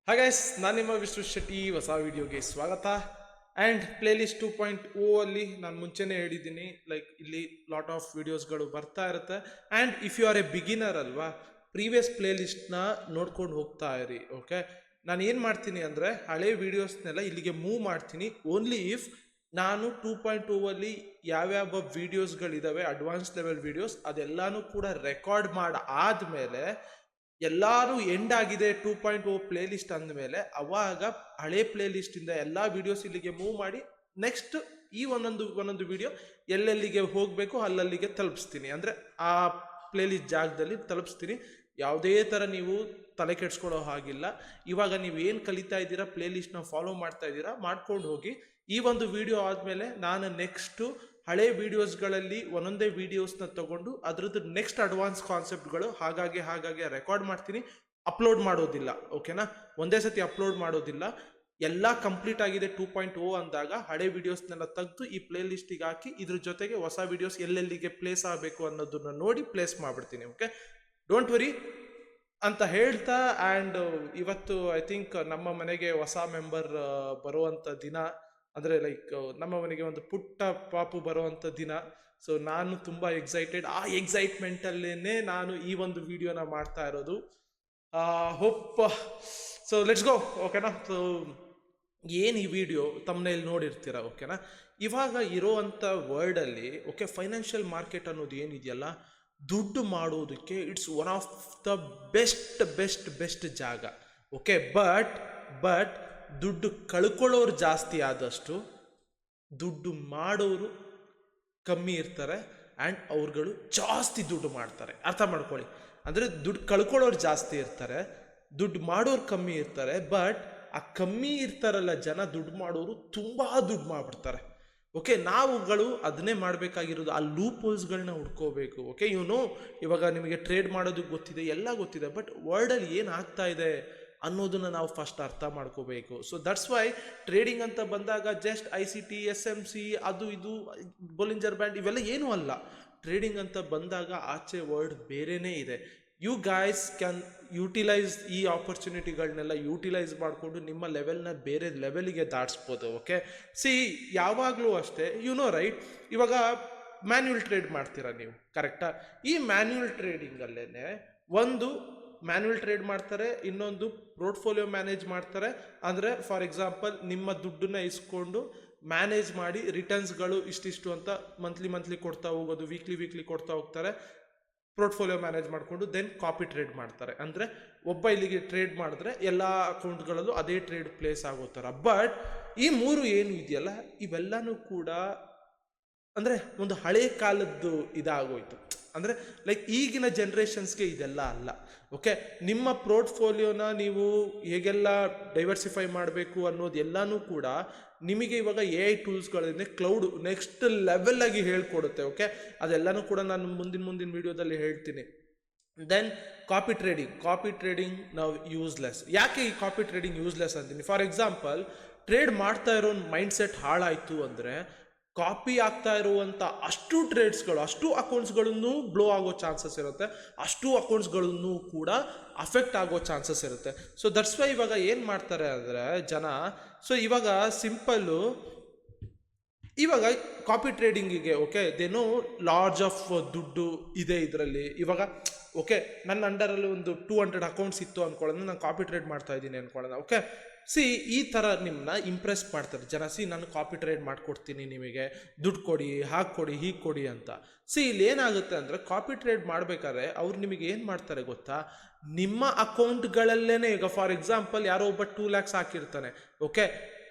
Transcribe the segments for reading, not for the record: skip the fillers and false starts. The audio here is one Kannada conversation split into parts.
ಹಾಯ್ ಗೈಸ್, ನಾನು ನಿಮ್ಮ ವಿಷ್ಣು ಶೆಟ್ಟಿ. ಹೊಸ ವಿಡಿಯೋಗೆ ಸ್ವಾಗತ. ಆ್ಯಂಡ್ ಪ್ಲೇಲಿಸ್ಟ್ 2.0 ಅಲ್ಲಿ ನಾನು ಮುಂಚೆನೇ ಹೇಳಿದ್ದೀನಿ, ಲೈಕ್ ಇಲ್ಲಿ ಲಾಟ್ ಆಫ್ ವಿಡಿಯೋಸ್ಗಳು ಬರ್ತಾ ಇರುತ್ತೆ. And if you are a beginner ಅಲ್ವಾ, ಪ್ರೀವಿಯಸ್ ಪ್ಲೇಲಿಸ್ಟ್ನ ನೋಡ್ಕೊಂಡು ಹೋಗ್ತಾ ಇರಿ. ಓಕೆ, ನಾನು ಏನು ಮಾಡ್ತೀನಿ ಅಂದರೆ ಹಳೆ ವೀಡಿಯೋಸ್ನೆಲ್ಲ ಇಲ್ಲಿಗೆ ಮೂವ್ ಮಾಡ್ತೀನಿ. ಓನ್ಲಿ ಇಫ್ ನಾನು 2.0 ಅಲ್ಲಿ ಯಾವ್ಯಾವ ವೀಡಿಯೋಸ್ಗಳಿದ್ದಾವೆ ಅಡ್ವಾನ್ಸ್ ಲೆವೆಲ್ ವೀಡಿಯೋಸ್ ಅದೆಲ್ಲಾನು ಕೂಡ ರೆಕಾರ್ಡ್ ಮಾಡಿ ಆದಮೇಲೆ ಎಲ್ಲಾರು ಎಂಡ್ ಆಗಿದೆ 2.0 ಪ್ಲೇ ಲಿಸ್ಟ್ ಅಂದಮೇಲೆ ಅವಾಗ ಹಳೆ ಪ್ಲೇ ಲಿಸ್ಟ್ ಇಂದ ಎಲ್ಲಾ ವಿಡಿಯೋಸ್ ಇಲ್ಲಿಗೆ ಮೂವ್ ಮಾಡಿ ನೆಕ್ಸ್ಟ್ ಈ ಒಂದೊಂದು ವಿಡಿಯೋ ಎಲ್ಲೆಲ್ಲಿಗೆ ಹೋಗಬೇಕು ಅಲ್ಲಲ್ಲಿಗೆ ತಲುಪಿಸ್ತೀನಿ. ಅಂದ್ರೆ ಆ ಪ್ಲೇ ಲಿಸ್ಟ್ ಜಾಗದಲ್ಲಿ ತಲುಪಿಸ್ತೀನಿ. ಯಾವುದೇ ತರ ನೀವು ತಲೆ ಕೆಡ್ಸ್ಕೊಳ್ಳೋ ಹಾಗಿಲ್ಲ. ಇವಾಗ ನೀವು ಏನು ಕಲಿತಾ ಇದ್ದೀರಾ, ಪ್ಲೇ ಲಿಸ್ಟ್ನ ಫಾಲೋ ಮಾಡ್ತಾ ಇದ್ದೀರಾ, ಮಾಡ್ಕೊಂಡು ಹೋಗಿ. ಈ ಒಂದು ವಿಡಿಯೋ ಆದಮೇಲೆ ನಾನು ನೆಕ್ಸ್ಟು ಹಳೆ ವಿಡಿಯೋಸ್ಗಳಲ್ಲಿ ಒಂದೊಂದೇ ವಿಡಿಯೋಸ್ನ ತಗೊಂಡು ಅದರದ್ದು ನೆಕ್ಸ್ಟ್ ಅಡ್ವಾನ್ಸ್ ಕಾನ್ಸೆಪ್ಟ್ಗಳು ಹಾಗಾಗಿ ರೆಕಾರ್ಡ್ ಮಾಡ್ತೀನಿ. ಅಪ್ಲೋಡ್ ಮಾಡೋದಿಲ್ಲ, ಓಕೆನಾ? ಒಂದೇ ಸತಿ ಅಪ್ಲೋಡ್ ಮಾಡೋದಿಲ್ಲ. ಎಲ್ಲ ಕಂಪ್ಲೀಟ್ ಆಗಿದೆ 2.0 ಅಂದಾಗ ಹಳೆ ವಿಡಿಯೋಸ್ನೆಲ್ಲ ತೆಗೆದು ಈ ಪ್ಲೇ ಲಿಸ್ಟಿಗೆ ಹಾಕಿ ಇದ್ರ ಜೊತೆಗೆ ಹೊಸ ವಿಡಿಯೋಸ್ ಎಲ್ಲೆಲ್ಲಿಗೆ ಪ್ಲೇಸ್ ಆಗಬೇಕು ಅನ್ನೋದನ್ನ ನೋಡಿ ಪ್ಲೇಸ್ ಮಾಡ್ಬಿಡ್ತೀನಿ. ಓಕೆ, ಡೋಂಟ್ ವರಿ ಅಂತ ಹೇಳ್ತಾ. ಆ್ಯಂಡ್ ಇವತ್ತು ಐ ಥಿಂಕ್ ನಮ್ಮ ಮನೆಗೆ ಹೊಸ ಮೆಂಬರ್ ಬರುವಂಥ ದಿನ. ಅಂದರೆ ಲೈಕ್ ನಮ್ಮ ಮನೆಗೆ ಒಂದು ಪುಟ್ಟ ಪಾಪು ಬರುವಂಥ ದಿನ. ಸೊ ನಾನು ತುಂಬ ಎಕ್ಸೈಟೆಡ್. ಆ ಎಕ್ಸೈಟ್ಮೆಂಟಲ್ಲೇ ನಾನು ಈ ಒಂದು ವಿಡಿಯೋನ ಮಾಡ್ತಾ ಇರೋದು. Hope so let's go. ಓಕೆನಾ? ಸೊ ಏನು ಈ ವಿಡಿಯೋ ತಮ್ಮನೇಲಿ ನೋಡಿರ್ತೀರ, ಓಕೆನಾ? ಇವಾಗ ಇರೋವಂಥ ವರ್ಲ್ಡಲ್ಲಿ ಓಕೆ, ಫೈನಾನ್ಷಿಯಲ್ ಮಾರ್ಕೆಟ್ ಅನ್ನೋದು ಏನಿದೆಯಲ್ಲ, ದುಡ್ಡು ಮಾಡೋದಕ್ಕೆ it's one of the best ಜಾಗ. ಓಕೆ, ಬಟ್ ದುಡ್ಡು ಕಳ್ಕೊಳ್ಳೋರು ಜಾಸ್ತಿ ಆದಷ್ಟು ದುಡ್ಡು ಮಾಡೋರು ಕಮ್ಮಿ ಇರ್ತಾರೆ. ಆ್ಯಂಡ್ ಅವ್ರುಗಳು ಜಾಸ್ತಿ ದುಡ್ಡು ಮಾಡ್ತಾರೆ. ಅರ್ಥ ಮಾಡ್ಕೊಳ್ಳಿ. ಅಂದರೆ ದುಡ್ಡು ಕಳ್ಕೊಳ್ಳೋರು ಜಾಸ್ತಿ ಇರ್ತಾರೆ, ದುಡ್ಡು ಮಾಡೋರು ಕಮ್ಮಿ ಇರ್ತಾರೆ. ಬಟ್ ಆ ಕಮ್ಮಿ ಇರ್ತಾರಲ್ಲ ಜನ, ದುಡ್ಡು ಮಾಡೋರು ತುಂಬ ದುಡ್ಡು ಮಾಡಿಬಿಡ್ತಾರೆ. ಓಕೆ, ನಾವುಗಳು ಅದನ್ನೇ ಮಾಡಬೇಕಾಗಿರೋದು. ಆ ಲೂಪ್ ಹೋಲ್ಸ್ಗಳನ್ನ ಹುಡ್ಕೋಬೇಕು. ಓಕೆ, ಇವಾಗ ನಿಮಗೆ ಟ್ರೇಡ್ ಮಾಡೋದಕ್ಕೆ ಗೊತ್ತಿದೆ, ಎಲ್ಲ ಗೊತ್ತಿದೆ. ಬಟ್ ವರ್ಲ್ಡಲ್ಲಿ ಏನು ಆಗ್ತಾ ಇದೆ ಅನ್ನೋದನ್ನ ನಾವು ಫಸ್ಟ್ ಅರ್ಥ ಮಾಡ್ಕೋಬೇಕು. ಸೊ ದಟ್ಸ್ ವೈ ಟ್ರೇಡಿಂಗ್ ಅಂತ ಬಂದಾಗ ಜಸ್ಟ್ ICT SMC ಅದು ಇದು ಬೊಲಿಂಜರ್ ಬ್ಯಾಂಡ್ ಇವೆಲ್ಲ ಏನೂ ಅಲ್ಲ. ಟ್ರೇಡಿಂಗ್ ಅಂತ ಬಂದಾಗ ಆಚೆ ವರ್ಲ್ಡ್ ಬೇರೆನೇ ಇದೆ. ಯು ಗೈಸ್ ಕ್ಯಾನ್ ಯುಟಿಲೈಸ್ ಈ ಆಪರ್ಚುನಿಟಿಗಳನ್ನೆಲ್ಲ ಯುಟಿಲೈಸ್ ಮಾಡಿಕೊಂಡು ನಿಮ್ಮ ಲೆವೆಲ್ನ ಬೇರೆ ಲೆವೆಲಿಗೆ ದಾಟಿಸ್ಬೋದು. ಓಕೆ, ಯಾವಾಗಲೂ ಅಷ್ಟೇ, ರೈಟ್? ಇವಾಗ ಮ್ಯಾನ್ಯುಯಲ್ ಟ್ರೇಡ್ ಮಾಡ್ತೀರಾ ನೀವು, ಕರೆಕ್ಟಾ? ಈ ಮ್ಯಾನ್ಯುಯಲ್ ಟ್ರೇಡಿಂಗಲ್ಲೇ ಒಂದು ಮ್ಯಾನ್ಯುಯಲ್ ಟ್ರೇಡ್ ಮಾಡ್ತಾರೆ, ಇನ್ನೊಂದು ಪೋರ್ಟ್ಫೋಲಿಯೋ ಮ್ಯಾನೇಜ್ ಮಾಡ್ತಾರೆ. ಅಂದರೆ ಫಾರ್ ಎಕ್ಸಾಂಪಲ್ ನಿಮ್ಮ ದುಡ್ಡನ್ನ ಇಸ್ಕೊಂಡು ಮ್ಯಾನೇಜ್ ಮಾಡಿ ರಿಟರ್ನ್ಸ್ಗಳು ಇಷ್ಟಿಷ್ಟು ಅಂತ ಮಂತ್ಲಿ ಕೊಡ್ತಾ ಹೋಗೋದು, ವೀಕ್ಲಿ ಕೊಡ್ತಾ ಹೋಗ್ತಾರೆ. ಪೋರ್ಟ್ಫೋಲಿಯೋ ಮ್ಯಾನೇಜ್ ಮಾಡಿಕೊಂಡು ದೆನ್ ಕಾಪಿ ಟ್ರೇಡ್ ಮಾಡ್ತಾರೆ. ಅಂದರೆ ಒಬ್ಬ ಇಲ್ಲಿಗೆ ಟ್ರೇಡ್ ಮಾಡಿದ್ರೆ ಎಲ್ಲ ಅಕೌಂಟ್ಗಳಲ್ಲೂ ಅದೇ ಟ್ರೇಡ್ ಪ್ಲೇಸ್ ಆಗೋ ಥರ. ಬಟ್ ಈ ಮೂರು ಏನು ಇದೆಯಲ್ಲ, ಇವೆಲ್ಲನೂ ಕೂಡ ಅಂದರೆ ಒಂದು ಹಳೆ ಕಾಲದ್ದು ಇದಾಗೋಯ್ತು. ಅಂದರೆ ಲೈಕ್ ಈಗಿನ ಜನ್ರೇಷನ್ಸ್ಗೆ ಇದೆಲ್ಲ ಅಲ್ಲ. ಓಕೆ, ನಿಮ್ಮ ಪೋರ್ಟ್ಫೋಲಿಯೋನ ನೀವು ಹೇಗೆಲ್ಲ ಡೈವರ್ಸಿಫೈ ಮಾಡಬೇಕು ಅನ್ನೋದು ಎಲ್ಲನೂ ಕೂಡ ನಿಮಗೆ ಇವಾಗ AI ಟೂಲ್ಸ್ಗಳಿಂದ ಕ್ಲೌಡ್ ನೆಕ್ಸ್ಟ್ ಲೆವೆಲ್ಲಾಗಿ ಹೇಳ್ಕೊಡುತ್ತೆ. ಓಕೆ, ಅದೆಲ್ಲನೂ ಕೂಡ ನಾನು ಮುಂದಿನ ವಿಡಿಯೋದಲ್ಲಿ ಹೇಳ್ತೀನಿ. ದೆನ್ ಕಾಪಿ ಟ್ರೇಡಿಂಗ್ ನಾವು ಯೂಸ್ಲೆಸ್. ಯಾಕೆ ಈ ಕಾಪಿ ಟ್ರೇಡಿಂಗ್ ಯೂಸ್ಲೆಸ್ ಅಂತೀನಿ? ಫಾರ್ ಎಕ್ಸಾಂಪಲ್, ಟ್ರೇಡ್ ಮಾಡ್ತಾ ಇರೋ ಮೈಂಡ್ಸೆಟ್ ಹಾಳಾಯಿತು ಅಂದರೆ ಕಾಪಿ ಆಗ್ತಾ ಇರುವಂಥ ಅಷ್ಟು ಟ್ರೇಡ್ಸ್ಗಳು, ಅಷ್ಟು ಅಕೌಂಟ್ಸ್ಗಳನ್ನು ಬ್ಲೋ ಆಗೋ ಚಾನ್ಸಸ್ ಇರುತ್ತೆ, ಅಷ್ಟು ಅಕೌಂಟ್ಸ್ಗಳನ್ನು ಕೂಡ ಅಫೆಕ್ಟ್ ಆಗೋ ಚಾನ್ಸಸ್ ಇರುತ್ತೆ. ಸೊ ದಟ್ಸ್ ವೈ ಇವಾಗ ಏನು ಮಾಡ್ತಾರೆ ಅಂದರೆ ಜನ, ಸೊ ಇವಾಗ ಸಿಂಪಲ್ಲು, ಇವಾಗ ಕಾಪಿ ಟ್ರೇಡಿಂಗಿಗೆ ಓಕೆ ದೇನೋ ಲಾರ್ಜ್ ಆಫ್ ದುಡ್ಡು ಇದೆ ಇದರಲ್ಲಿ. ಇವಾಗ ಓಕೆ, ನನ್ನ ಅಂಡರಲ್ಲಿ ಒಂದು 200 ಅಕೌಂಟ್ಸ್ ಇತ್ತು ಅಂದ್ಕೊಳ್ಳೋಣ, ನಾನು ಕಾಪಿ ಟ್ರೇಡ್ ಮಾಡ್ತಾ ಇದ್ದೀನಿ ಅಂದ್ಕೊಳ್ಳೋಣ. ಓಕೆ, ಈ ಥರ ನಿಮ್ಮನ್ನ ಇಂಪ್ರೆಸ್ ಮಾಡ್ತಾರೆ ಜನ. ನಾನು ಕಾಪಿ ಟ್ರೇಡ್ ಮಾಡಿಕೊಡ್ತೀನಿ, ನಿಮಗೆ ದುಡ್ಡು ಕೊಡಿ, ಹಾಕ್ಕೊಡಿ, ಹೀಗೆ ಕೊಡಿ ಅಂತ. ಇಲ್ಲಿ ಏನಾಗುತ್ತೆ ಅಂದರೆ ಕಾಪಿ ಟ್ರೇಡ್ ಮಾಡಬೇಕಾದ್ರೆ ಅವ್ರು ನಿಮಗೆ ಏನು ಮಾಡ್ತಾರೆ ಗೊತ್ತಾ? ನಿಮ್ಮ ಅಕೌಂಟ್ಗಳಲ್ಲೇ, ಈಗ ಫಾರ್ ಎಕ್ಸಾಂಪಲ್ ಯಾರೋ ಒಬ್ಬ 2 lakhs ಹಾಕಿರ್ತಾನೆ. ಓಕೆ,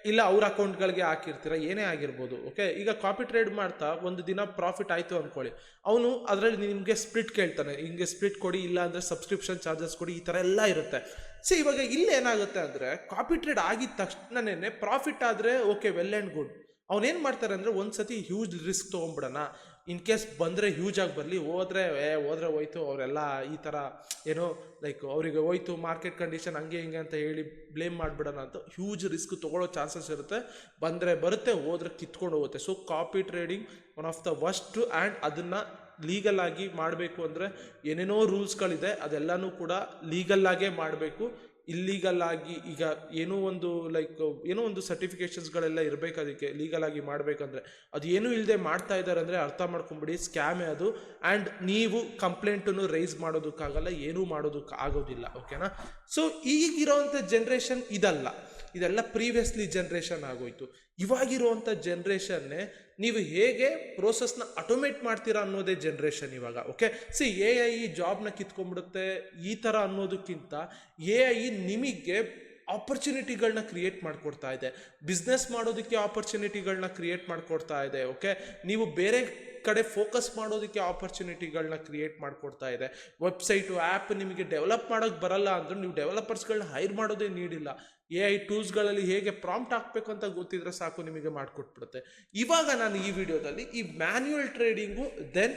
ಇಲ್ಲ ಅವ್ರ ಅಕೌಂಟ್ಗಳಿಗೆ ಹಾಕಿರ್ತೀರ, ಏನೇ ಆಗಿರ್ಬೋದು. ಓಕೆ, ಈಗ ಕಾಪಿ ಟ್ರೇಡ್ ಮಾಡ್ತಾ ಒಂದು ದಿನ ಪ್ರಾಫಿಟ್ ಆಯಿತು ಅಂದ್ಕೊಳ್ಳಿ, ಅವನು ಅದರಲ್ಲಿ ನಿಮಗೆ ಸ್ಪ್ಲಿಟ್ ಕೇಳ್ತಾನೆ, ಹಿಂಗೆ ಸ್ಪ್ಲಿಟ್ ಕೊಡಿ, ಇಲ್ಲ ಅಂದರೆ ಸಬ್ಸ್ಕ್ರಿಪ್ಷನ್ ಚಾರ್ಜಸ್ ಕೊಡಿ, ಈ ಥರ ಎಲ್ಲ ಇರುತ್ತೆ. ಇವಾಗ ಇಲ್ಲಿ ಏನಾಗುತ್ತೆ ಅಂದರೆ ಕಾಪಿ ಟ್ರೇಡ್ ಆಗಿದ ತಕ್ಷಣನೇ ಪ್ರಾಫಿಟ್ ಆದರೆ ಓಕೆ, ವೆಲ್ ಆ್ಯಂಡ್ ಗುಡ್. ಅವನೇನು ಮಾಡ್ತಾರೆ ಅಂದರೆ ಒಂದ್ಸತಿ ಹ್ಯೂಜ್ ರಿಸ್ಕ್ ತೊಗೊಂಬಿಡೋಣ, ಇನ್ ಕೇಸ್ ಬಂದರೆ ಹ್ಯೂಜ್ ಆಗಿ ಬರಲಿ, ಹೋದ್ರೆ ಹೋಯ್ತು, ಅವರೆಲ್ಲ ಈ ಥರ ಏನೋ ಲೈಕ್ ಅವರಿಗೆ ಹೋಯ್ತು ಮಾರ್ಕೆಟ್ ಕಂಡೀಷನ್ ಹಂಗೆ ಹಿಂಗೆ ಅಂತ ಹೇಳಿ ಬ್ಲೇಮ್ ಮಾಡಿಬಿಡೋಣ ಅಂತ ಹ್ಯೂಜ್ ರಿಸ್ಕ್ ತೊಗೊಳ್ಳೋ ಚಾನ್ಸಸ್ ಇರುತ್ತೆ. ಬಂದರೆ ಬರುತ್ತೆ, ಹೋದ್ರೆ ಕಿತ್ಕೊಂಡು ಹೋಗುತ್ತೆ. So copy trading one of the worst. And ಅದನ್ನು ಲೀಗಲ್ ಆಗಿ ಮಾಡಬೇಕು ಅಂದರೆ ಏನೇನೋ ರೂಲ್ಸ್ಗಳಿದೆ, ಅದೆಲ್ಲನೂ ಕೂಡ ಲೀಗಲ್ಲಾಗೇ ಮಾಡಬೇಕು. ಇಲ್ಲೀಗಲ್ ಆಗಿ ಈಗ ಏನೋ ಒಂದು ಲೈಕ್ ಏನೋ ಒಂದು ಸರ್ಟಿಫಿಕೇಶನ್ಸ್ಗಳೆಲ್ಲ ಇರಬೇಕು, ಅದಕ್ಕೆ ಲೀಗಲ್ ಆಗಿ ಮಾಡಬೇಕಂದ್ರೆ ಅದು ಏನೂ ಇಲ್ಲದೆ ಮಾಡ್ತಾ ಇದ್ದಾರೆ ಅಂದರೆ ಅರ್ಥ ಮಾಡ್ಕೊಂಬಿಡಿ, ಸ್ಕ್ಯಾಮೇ ಅದು. ಆ್ಯಂಡ್ ನೀವು ಕಂಪ್ಲೇಂಟನ್ನು ರೈಸ್ ಮಾಡೋದಕ್ಕಾಗಲ್ಲ, ಏನೂ ಮಾಡೋದಕ್ಕೆ ಆಗೋದಿಲ್ಲ. ಓಕೆನಾ? ಸೊ ಈಗಿರೋವಂಥ ಜನ್ರೇಷನ್ ಇದೆಲ್ಲ ಪ್ರೀವಿಯಸ್ಲಿ ಜನ್ರೇಷನ್ ಆಗೋಯ್ತು. ಇವಾಗಿರುವಂಥ ಜನ್ರೇಷನ್ನೇ ನೀವು ಹೇಗೆ ಪ್ರೋಸೆಸ್ನ ಆಟೋಮೇಟ್ ಮಾಡ್ತೀರಾ ಅನ್ನೋದೇ ಜನ್ರೇಷನ್ ಇವಾಗ. ಓಕೆ, ಸಿ AI ಜಾಬ್ನ ಕಿತ್ಕೊಂಡ್ಬಿಡುತ್ತೆ ಈ ಥರ ಅನ್ನೋದಕ್ಕಿಂತ AI ನಿಮಗೆ ಆಪರ್ಚುನಿಟಿಗಳನ್ನ ಕ್ರಿಯೇಟ್ ಮಾಡಿಕೊಡ್ತಾ ಇದೆ, ಬಿಸ್ನೆಸ್ ಮಾಡೋದಕ್ಕೆ ಆಪರ್ಚುನಿಟಿಗಳನ್ನ ಕ್ರಿಯೇಟ್ ಮಾಡಿಕೊಡ್ತಾ ಇದೆ. ಓಕೆ, ನೀವು ಬೇರೆ ಕಡೆ ಫೋಕಸ್ ಮಾಡೋದಕ್ಕೆ ಆಪರ್ಚುನಿಟಿಗಳನ್ನ ಕ್ರಿಯೇಟ್ ಮಾಡಿಕೊಡ್ತಾ ಇದೆ. ವೆಬ್ಸೈಟು ಆ್ಯಪ್ ನಿಮಗೆ ಡೆವಲಪ್ ಮಾಡೋಕ್ಕೆ ಬರಲ್ಲ ಅಂದ್ರೆ ನೀವು ಡೆವಲಪರ್ಸ್ಗಳನ್ನ ಹೈರ್ ಮಾಡೋದೇ ನೀಡಿಲ್ಲ. AI ಟೂಲ್ಸ್ಗಳಲ್ಲಿ ಹೇಗೆ ಪ್ರಾಂಪ್ಟ್ ಹಾಕಬೇಕು ಅಂತ ಗೊತ್ತಿದ್ರೆ ಸಾಕು, ನಿಮಗೆ ಮಾಡಿಕೊಟ್ಬಿಡುತ್ತೆ. ಇವಾಗ ನಾನು ಈ ವಿಡಿಯೋದಲ್ಲಿ ಈ manual trading then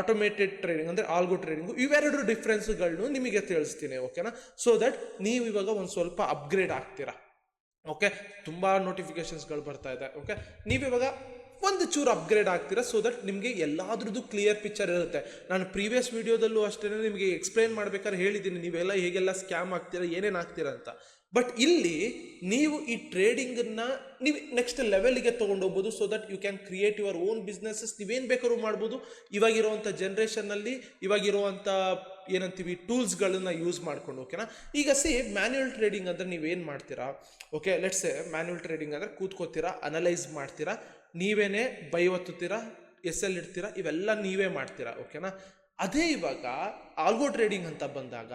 automated trading ಅಂದರೆ ಆಲ್ಗೋ ಟ್ರೇಡಿಂಗು ಇವೆರಡು ಡಿಫ್ರೆನ್ಸ್ಗಳನ್ನು ನಿಮಗೆ ತಿಳಿಸ್ತೀನಿ. ಓಕೆನಾ? ಸೊ ದಟ್ ನೀವು ಇವಾಗ ಒಂದು ಸ್ವಲ್ಪ ಅಪ್ಗ್ರೇಡ್ ಆಗ್ತೀರಾ. ಓಕೆ, ತುಂಬ ನೋಟಿಫಿಕೇಶನ್ಸ್ಗಳು ಬರ್ತಾ ಇದೆ. ಓಕೆ, ನೀವಿವಾಗ ಒಂದು ಚೂರು ಅಪ್ಗ್ರೇಡ್ ಆಗ್ತೀರಾ, ಸೊ ದಟ್ ನಿಮಗೆ ಎಲ್ಲಾದ್ರದ್ದು ಕ್ಲಿಯರ್ ಪಿಕ್ಚರ್ ಇರುತ್ತೆ. ನಾನು ಪ್ರೀವಿಯಸ್ ವಿಡಿಯೋದಲ್ಲೂ ಅಷ್ಟೇ ನಿಮಗೆ ಎಕ್ಸ್ಪ್ಲೈನ್ ಮಾಡ್ಬೇಕಾದ್ರೆ ಹೇಳಿದ್ದೀನಿ ನೀವೆಲ್ಲ ಹೇಗೆಲ್ಲ ಸ್ಕ್ಯಾಮ್ ಆಗ್ತೀರಾ, ಏನೇನು ಆಗ್ತೀರಾ ಅಂತ. ಬಟ್ ಇಲ್ಲಿ ನೀವು ಈ ಟ್ರೇಡಿಂಗನ್ನು ನೀವು ನೆಕ್ಸ್ಟ್ ಲೆವೆಲ್ಗೆ ತೊಗೊಂಡೋಗ್ಬೋದು, so that you can create your own businesses. ನೀವೇನು ಬೇಕಾದ್ರೂ ಮಾಡ್ಬೋದು ಇವಾಗಿರುವಂಥ ಜನ್ರೇಷನ್ನಲ್ಲಿ, ಇವಾಗಿರುವಂಥ ಏನಂತೀವಿ ಟೂಲ್ಸ್ಗಳನ್ನ ಯೂಸ್ ಮಾಡ್ಕೊಂಡು. ಓಕೆನಾ? ಈಗ ಮ್ಯಾನ್ಯುಯಲ್ ಟ್ರೇಡಿಂಗ್ ಅಂದರೆ ನೀವೇನು ಮಾಡ್ತೀರಾ? ಓಕೆ, ಲೆಟ್ಸ್ ಮ್ಯಾನ್ಯುಯಲ್ ಟ್ರೇಡಿಂಗ್ ಅಂದರೆ ಕೂತ್ಕೋತೀರಾ, ಅನಲೈಸ್ ಮಾಡ್ತೀರಾ, ನೀವೇನೇ ಬೈ ಒತ್ತುತ್ತೀರಾ, SL ಇಡ್ತೀರಾ, ಇವೆಲ್ಲ ನೀವೇ ಮಾಡ್ತೀರಾ. ಓಕೆನಾ? ಅದೇ ಇವಾಗ ಆಲ್ಗೋ ಟ್ರೇಡಿಂಗ್ ಅಂತ ಬಂದಾಗ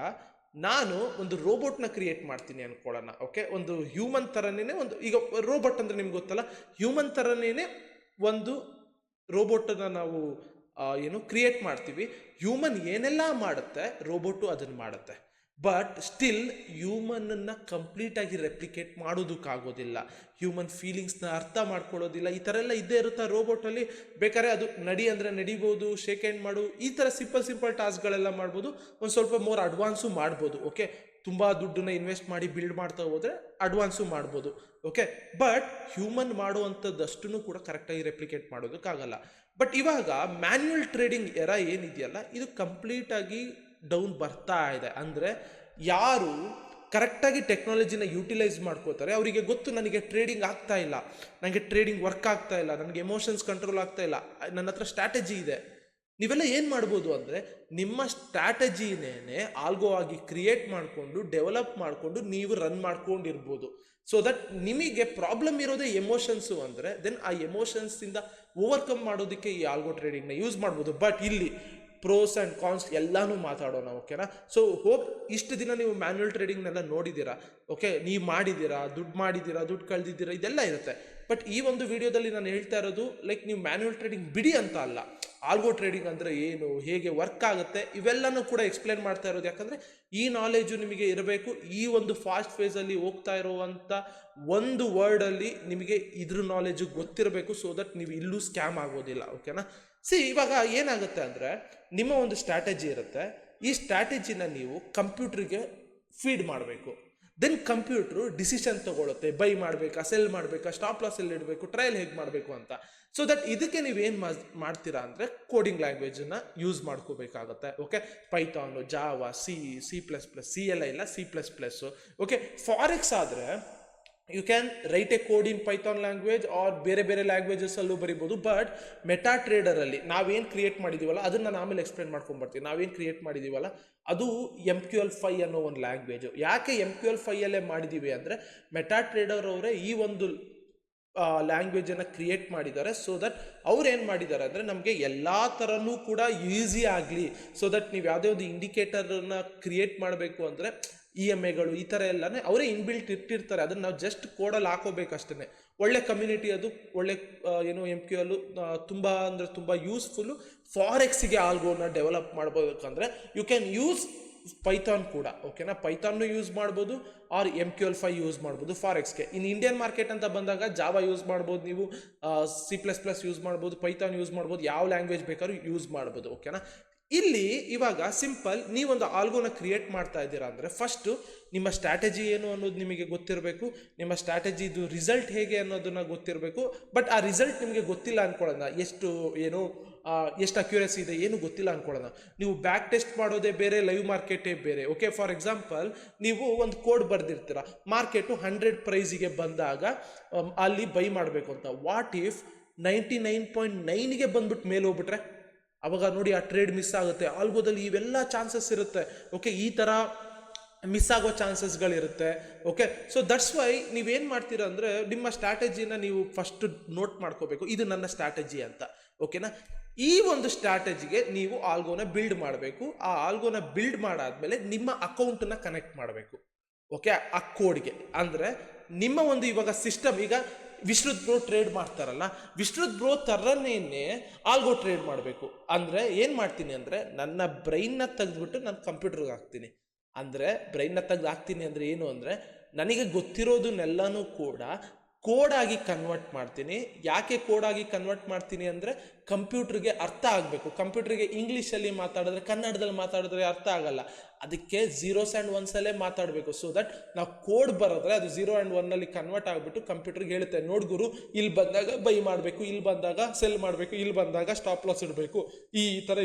ನಾನು ಒಂದು ರೋಬೋಟ್ನ ಕ್ರಿಯೇಟ್ ಮಾಡ್ತೀನಿ ಅನ್ಕೊಳ್ಳೋಣ. ಓಕೆ, ಒಂದು ಹ್ಯೂಮನ್ ಥರನೇ ಒಂದು, ಈಗ ರೋಬೋಟ್ ಅಂದರೆ ನಿಮ್ಗೆ ಗೊತ್ತಲ್ಲ, ಹ್ಯೂಮನ್ ಥರನೇ ಒಂದು ರೋಬೋಟನ್ನು ನಾವು ಕ್ರಿಯೇಟ್ ಮಾಡ್ತೀವಿ. ಹ್ಯೂಮನ್ ಏನೆಲ್ಲ ಮಾಡುತ್ತೆ ರೋಬೋಟು ಅದನ್ನು ಮಾಡುತ್ತೆ. ಬಟ್ ಸ್ಟಿಲ್ ಹ್ಯೂಮನ್ನ ಕಂಪ್ಲೀಟಾಗಿ ರೆಪ್ಲಿಕೇಟ್ ಮಾಡೋದಕ್ಕಾಗೋದಿಲ್ಲ, ಹ್ಯೂಮನ್ ಫೀಲಿಂಗ್ಸ್ನ ಅರ್ಥ ಮಾಡ್ಕೊಳ್ಳೋದಿಲ್ಲ. ಈ ಥರ ಎಲ್ಲ ಇದ್ದೇ ಇರುತ್ತೆ ರೋಬೋಟಲ್ಲಿ. ಬೇಕಾದ್ರೆ ಅದು ನಡಿ ಅಂದರೆ ನಡಿಬೋದು, ಶೇಕ್ ಹ್ಯಾಂಡ್ ಮಾಡು, ಈ ಥರ ಸಿಂಪಲ್ ಟಾಸ್ಕ್ಗಳೆಲ್ಲ ಮಾಡ್ಬೋದು. ಒಂದು ಸ್ವಲ್ಪ ಮೋರ್ ಅಡ್ವಾನ್ಸು ಮಾಡ್ಬೋದು. ಓಕೆ, ತುಂಬ ದುಡ್ಡನ್ನ ಇನ್ವೆಸ್ಟ್ ಮಾಡಿ ಬಿಲ್ಡ್ ಮಾಡ್ತಾ ಹೋದರೆ ಅಡ್ವಾನ್ಸು ಮಾಡ್ಬೋದು. ಓಕೆ, ಬಟ್ ಹ್ಯೂಮನ್ ಮಾಡುವಂಥದ್ದಷ್ಟು ಕೂಡ ಕರೆಕ್ಟಾಗಿ ರೆಪ್ಲಿಕೇಟ್ ಮಾಡೋದಕ್ಕಾಗಲ್ಲ. ಬಟ್ ಇವಾಗ ಮ್ಯಾನ್ಯುಯಲ್ ಟ್ರೇಡಿಂಗ್ ಏನಿದೆಯಲ್ಲ, ಇದು ಕಂಪ್ಲೀಟಾಗಿ ಡೌನ್ ಬರ್ತಾ ಇದೆ. ಅಂದರೆ ಯಾರು ಕರೆಕ್ಟಾಗಿ ಟೆಕ್ನಾಲಜಿನ ಯೂಟಿಲೈಸ್ ಮಾಡ್ಕೋತಾರೆ ಅವರಿಗೆ ಗೊತ್ತು, ನನಗೆ ಟ್ರೇಡಿಂಗ್ ಆಗ್ತಾ ಇಲ್ಲ, ನನಗೆ ಟ್ರೇಡಿಂಗ್ ವರ್ಕ್ ಆಗ್ತಾ ಇಲ್ಲ, ನನಗೆ ಎಮೋಷನ್ಸ್ ಕಂಟ್ರೋಲ್ ಆಗ್ತಾ ಇಲ್ಲ, ನನ್ನ ಹತ್ರ ಸ್ಟ್ರಾಟಜಿ ಇದೆ. ನೀವೆಲ್ಲ ಏನು ಮಾಡ್ಬೋದು ಅಂದರೆ ನಿಮ್ಮ ಸ್ಟ್ರಾಟಜಿನೇ ಆಲ್ಗೋ ಆಗಿ ಕ್ರಿಯೇಟ್ ಮಾಡಿಕೊಂಡು ಡೆವಲಪ್ ಮಾಡಿಕೊಂಡು ನೀವು ರನ್ ಮಾಡ್ಕೊಂಡಿರ್ಬೋದು. ಸೊ ದಟ್ ನಿಮಗೆ ಪ್ರಾಬ್ಲಮ್ ಇರೋದೇ ಎಮೋಷನ್ಸು ಅಂದರೆ ದೆನ್ ಆ ಎಮೋಷನ್ಸಿಂದ ಓವರ್ಕಮ್ ಮಾಡೋದಕ್ಕೆ ಈ ಆಲ್ಗೋ ಟ್ರೇಡಿಂಗ್ನ ಯೂಸ್ ಮಾಡ್ಬೋದು. ಬಟ್ ಇಲ್ಲಿ ಪ್ರೋಸ್ ಆ್ಯಂಡ್ ಕಾನ್ಸ್ ಎಲ್ಲನೂ ಮಾತಾಡೋಣ. ಓಕೆನಾ? ಸೊ ಹೋಪ್ ಇಷ್ಟು ದಿನ ನೀವು ಮ್ಯಾನ್ಯುಯಲ್ ಟ್ರೇಡಿಂಗ್ನೆಲ್ಲ ನೋಡಿದ್ದೀರಾ. ಓಕೆ, ನೀವು ಮಾಡಿದ್ದೀರಾ, ದುಡ್ಡು ಕಳೆದಿದ್ದೀರಾ, ಇದೆಲ್ಲ ಇರುತ್ತೆ. ಬಟ್ ಈ ಒಂದು ವಿಡಿಯೋದಲ್ಲಿ ನಾನು ಹೇಳ್ತಾ ಇರೋದು ಲೈಕ್ ನೀವು ಮ್ಯಾನ್ಯುಯಲ್ ಟ್ರೇಡಿಂಗ್ ಬಿಡಿ ಅಂತ ಅಲ್ಲ, ಆಲ್ಗೋ ಟ್ರೇಡಿಂಗ್ ಅಂದರೆ ಏನು, ಹೇಗೆ ವರ್ಕ್ ಆಗುತ್ತೆ, ಇವೆಲ್ಲನೂ ಕೂಡ ಎಕ್ಸ್ಪ್ಲೇನ್ ಮಾಡ್ತಾ ಇರೋದು. ಯಾಕಂದರೆ ಈ ನಾಲೆಜು ನಿಮಗೆ ಇರಬೇಕು. ಈ ಒಂದು ಫಾಸ್ಟ್ ಫೇಸಲ್ಲಿ ಹೋಗ್ತಾ ಇರುವಂಥ ಒಂದು ವರ್ಡಲ್ಲಿ ನಿಮಗೆ ಇದ್ರ ನಾಲೆಜು ಗೊತ್ತಿರಬೇಕು, ಸೊ ದಟ್ ನೀವು ಇಲ್ಲೂ ಸ್ಕ್ಯಾಮ್ ಆಗೋದಿಲ್ಲ. ಓಕೆನಾ? ಇವಾಗ ಏನಾಗುತ್ತೆ ಅಂದರೆ ನಿಮ್ಮ ಒಂದು ಸ್ಟ್ರಾಟಜಿ ಇರುತ್ತೆ, ಈ ಸ್ಟ್ರಾಟಜಿನ ನೀವು ಕಂಪ್ಯೂಟ್ರಿಗೆ ಫೀಡ್ ಮಾಡಬೇಕು. ದೆನ್ ಕಂಪ್ಯೂಟ್ರು ಡಿಸಿಷನ್ ತೊಗೊಳುತ್ತೆ, ಬೈ ಮಾಡಬೇಕಾ, ಸೆಲ್ ಮಾಡಬೇಕಾ, ಸ್ಟಾಪ್ ಲಾಸ್ ಎಲ್ಲಿ ಇಡಬೇಕು, ಟ್ರಯಲ್ ಹೇಗೆ ಮಾಡಬೇಕು ಅಂತ. ಸೊ ದಟ್ ಇದಕ್ಕೆ ನೀವೇನು ಮಾಡ್ತೀರಾ ಅಂದರೆ ಕೋಡಿಂಗ್ ಲ್ಯಾಂಗ್ವೇಜನ್ನು ಯೂಸ್ ಮಾಡ್ಕೋಬೇಕಾಗತ್ತೆ. Okay, Python, Java, C++, CLI ಇಲ್ಲ, C++. ಓಕೆ, ಫಾರೆಕ್ಸ್ ಆದರೆ you can write a code in Python language or ಬೇರೆ ಲ್ಯಾಂಗ್ವೇಜಸಲ್ಲೂ ಬರಿಬೋದು. ಬಟ್ ಮೆಟಾ ಟ್ರೇಡರಲ್ಲಿ ನಾವೇನು ಕ್ರಿಯೇಟ್ ಮಾಡಿದ್ದೀವಲ್ಲ ಅದನ್ನು ನಾನು ಆಮೇಲೆ ಎಕ್ಸ್ಪ್ಲೇನ್ ಮಾಡ್ಕೊಂಡ್ಬರ್ತೀನಿ. ನಾವೇನು ಕ್ರಿಯೇಟ್ ಮಾಡಿದ್ದೀವಲ್ಲ ಅದು MQL5 ಅನ್ನೋ ಒಂದು ಲ್ಯಾಂಗ್ವೇಜು. ಯಾಕೆ MQL5 ಮಾಡಿದ್ದೀವಿ ಅಂದರೆ ಮೆಟಾ ಟ್ರೇಡರ್ ಅವರೇ ಈ ಒಂದು ಲ್ಯಾಂಗ್ವೇಜನ್ನು ಕ್ರಿಯೇಟ್ ಮಾಡಿದ್ದಾರೆ. ಸೊ ದಟ್ ಅವ್ರು ಏನು ಮಾಡಿದ್ದಾರೆ ಅಂದರೆ ನಮಗೆ ಎಲ್ಲ ಥರನೂ ಕೂಡ ಈಸಿ ಆಗಲಿ. ಸೊ ದಟ್ ನೀವು ಯಾವುದೇ ಒಂದು ಇಂಡಿಕೇಟರನ್ನು ಕ್ರಿಯೇಟ್ ಮಾಡಬೇಕು ಅಂದರೆ EMAಗಳು ಈ ಥರ ಎಲ್ಲನೇ ಅವರೇ ಇನ್ಬಿಲ್ಟ್ ಇಟ್ಟಿರ್ತಾರೆ. ಅದನ್ನು ನಾವು ಜಸ್ಟ್ ಕೋಡಲ್ಲಿ ಹಾಕೋಬೇಕಷ್ಟೇ. ಒಳ್ಳೆ ಕಮ್ಯುನಿಟಿ, ಅದು ಒಳ್ಳೆ MQL ತುಂಬ ಅಂದರೆ ತುಂಬ ಯೂಸ್ಫುಲ್ಲು. ಫಾರೆಕ್ಸಿಗೆ ಆಲ್ಗೋನ ಡೆವಲಪ್ ಮಾಡ್ಬೇಕಂದ್ರೆ ಯು ಕ್ಯಾನ್ ಯೂಸ್ ಪೈಥಾನ್ ಕೂಡ. ಓಕೆನಾ? ಪೈಥಾನ್ನು ಯೂಸ್ ಮಾಡ್ಬೋದು ಆರ್ MQL5 ಯೂಸ್ ಮಾಡ್ಬೋದು ಫಾರೆಕ್ಸ್ಗೆ. ಇನ್ ಇಂಡಿಯನ್ ಮಾರ್ಕೆಟ್ ಅಂತ ಬಂದಾಗ ಜಾವಾ ಯೂಸ್ ಮಾಡ್ಬೋದು, ನೀವು C++ ಯೂಸ್ ಮಾಡ್ಬೋದು, ಪೈಥಾನ್ ಯೂಸ್ ಮಾಡ್ಬೋದು, ಯಾವ ಲ್ಯಾಂಗ್ವೇಜ್ ಬೇಕಾದ್ರೂ ಯೂಸ್ ಮಾಡ್ಬೋದು. ಓಕೆನಾ? ಇಲ್ಲಿ ಇವಾಗ ಸಿಂಪಲ್ ನೀವೊಂದು ಆಲ್ಗೋನ ಕ್ರಿಯೇಟ್ ಮಾಡ್ತಾ ಇದ್ದೀರಾ ಅಂದರೆ ಫಸ್ಟು ನಿಮ್ಮ ಸ್ಟ್ರಾಟಜಿ ಏನು ಅನ್ನೋದು ನಿಮಗೆ ಗೊತ್ತಿರಬೇಕು, ನಿಮ್ಮ ಸ್ಟ್ರಾಟಜಿದು ರಿಸಲ್ಟ್ ಹೇಗೆ ಅನ್ನೋದನ್ನ ಗೊತ್ತಿರಬೇಕು. ಬಟ್ ಆ ರಿಸಲ್ಟ್ ನಿಮಗೆ ಗೊತ್ತಿಲ್ಲ ಅನ್ಕೊಳ್ಳೋಣ, ಎಷ್ಟು ಅಕ್ಯುರಸಿ ಇದೆ ಏನು ಗೊತ್ತಿಲ್ಲ ಅನ್ಕೊಳ್ಳೋಣ. ನೀವು ಬ್ಯಾಕ್ ಟೆಸ್ಟ್ ಮಾಡೋದೇ ಬೇರೆ, ಲೈವ್ ಮಾರ್ಕೆಟೇ ಬೇರೆ. ಓಕೆ, ಫಾರ್ ಎಕ್ಸಾಂಪಲ್ ನೀವು ಒಂದು ಕೋಡ್ ಬರ್ದಿರ್ತೀರ, ಮಾರ್ಕೆಟು 100 ಪ್ರೈಸಿಗೆ ಬಂದಾಗ ಅಲ್ಲಿ ಬೈ ಮಾಡಬೇಕು ಅಂತ. ವಾಟ್ ಇಫ್ 99.9ಗೆ ಬಂದ್ಬಿಟ್ಟು ಮೇಲೆ ಹೋಗ್ಬಿಟ್ರೆ ಅವಾಗ ನೋಡಿ ಆ ಟ್ರೇಡ್ ಮಿಸ್ ಆಗುತ್ತೆ. ಆಲ್ಗೋದಲ್ಲಿ ಇವೆಲ್ಲ ಚಾನ್ಸಸ್ ಇರುತ್ತೆ. ಓಕೆ, ಈ ಥರ ಮಿಸ್ ಆಗೋ ಚಾನ್ಸಸ್ಗಳಿರುತ್ತೆ. ಓಕೆ, ಸೊ ದಟ್ಸ್ ವೈ ನೀವೇನು ಮಾಡ್ತೀರಾ ಅಂದರೆ ನಿಮ್ಮ ಸ್ಟ್ರಾಟಜಿನ ನೀವು ಫಸ್ಟ್ ನೋಟ್ ಮಾಡ್ಕೋಬೇಕು, ಇದು ನನ್ನ ಸ್ಟ್ರಾಟಜಿ ಅಂತ. ಓಕೆನಾ, ಈ ಒಂದು ಸ್ಟ್ರಾಟಜಿಗೆ ನೀವು ಆಲ್ಗೋನ ಬಿಲ್ಡ್ ಮಾಡಬೇಕು. ಆ ಆಲ್ಗೋನ ಬಿಲ್ಡ್ ಮಾಡಾದ್ಮೇಲೆ ನಿಮ್ಮ ಅಕೌಂಟನ್ನ ಕನೆಕ್ಟ್ ಮಾಡಬೇಕು. ಓಕೆ, ಆ ಕೋಡ್ಗೆ ಅಂದರೆ ನಿಮ್ಮ ಒಂದು ಇವಾಗ ಸಿಸ್ಟಮ್, ಈಗ ವಿಶ್ರುತ್ ಬ್ರೋ ಟ್ರೇಡ್ ಮಾಡ್ತಾರಲ್ಲ, ವಿಶ್ರುತ್ ಬ್ರೋ ಥರನೇ ಆಲ್ಗೋ ಟ್ರೇಡ್ ಮಾಡಬೇಕು. ಅಂದರೆ ಏನು ಮಾಡ್ತೀನಿ ಅಂದರೆ ನನ್ನ ಬ್ರೈನ್ನ ತೆಗೆದ್ಬಿಟ್ಟು ನಾನು ಕಂಪ್ಯೂಟರ್ಗೆ ಹಾಕ್ತೀನಿ. ಅಂದರೆ ಬ್ರೈನ್ನ ತೆಗೆದು ಹಾಕ್ತೀನಿ ಅಂದರೆ ಏನು ಅಂದರೆ ನನಗೆ ಗೊತ್ತಿರೋದನ್ನೆಲ್ಲನೂ ಕೂಡ ಕೋಡಾಗಿ ಕನ್ವರ್ಟ್ ಮಾಡ್ತೀನಿ. ಯಾಕೆ ಕೋಡಾಗಿ ಕನ್ವರ್ಟ್ ಮಾಡ್ತೀನಿ ಅಂದರೆ ಕಂಪ್ಯೂಟರ್ಗೆ ಅರ್ಥ ಆಗಬೇಕು. ಕಂಪ್ಯೂಟರ್ಗೆ ಇಂಗ್ಲೀಷಲ್ಲಿ ಮಾತಾಡಿದ್ರೆ, ಕನ್ನಡದಲ್ಲಿ ಮಾತಾಡಿದ್ರೆ ಅರ್ಥ ಆಗಲ್ಲ. ಅದಕ್ಕೆ 0s and 1s ಮಾತಾಡಬೇಕು. ಸೊ ದಟ್ ನಾವು ಕೋಡ್ ಬರೋದ್ರೆ ಅದು 0 and 1 ಕನ್ವರ್ಟ್ ಆಗಿಬಿಟ್ಟು ಕಂಪ್ಯೂಟರ್ಗೆ ಹೇಳುತ್ತೆ, ನೋಡ್ ಗುರು ಇಲ್ಲಿ ಬಂದಾಗ ಬೈ ಮಾಡಬೇಕು, ಇಲ್ಲಿ ಬಂದಾಗ ಸೆಲ್ ಮಾಡಬೇಕು, ಇಲ್ಲಿ ಬಂದಾಗ ಸ್ಟಾಪ್ ಲಾಸ್ ಇಡಬೇಕು, ಈ ಥರ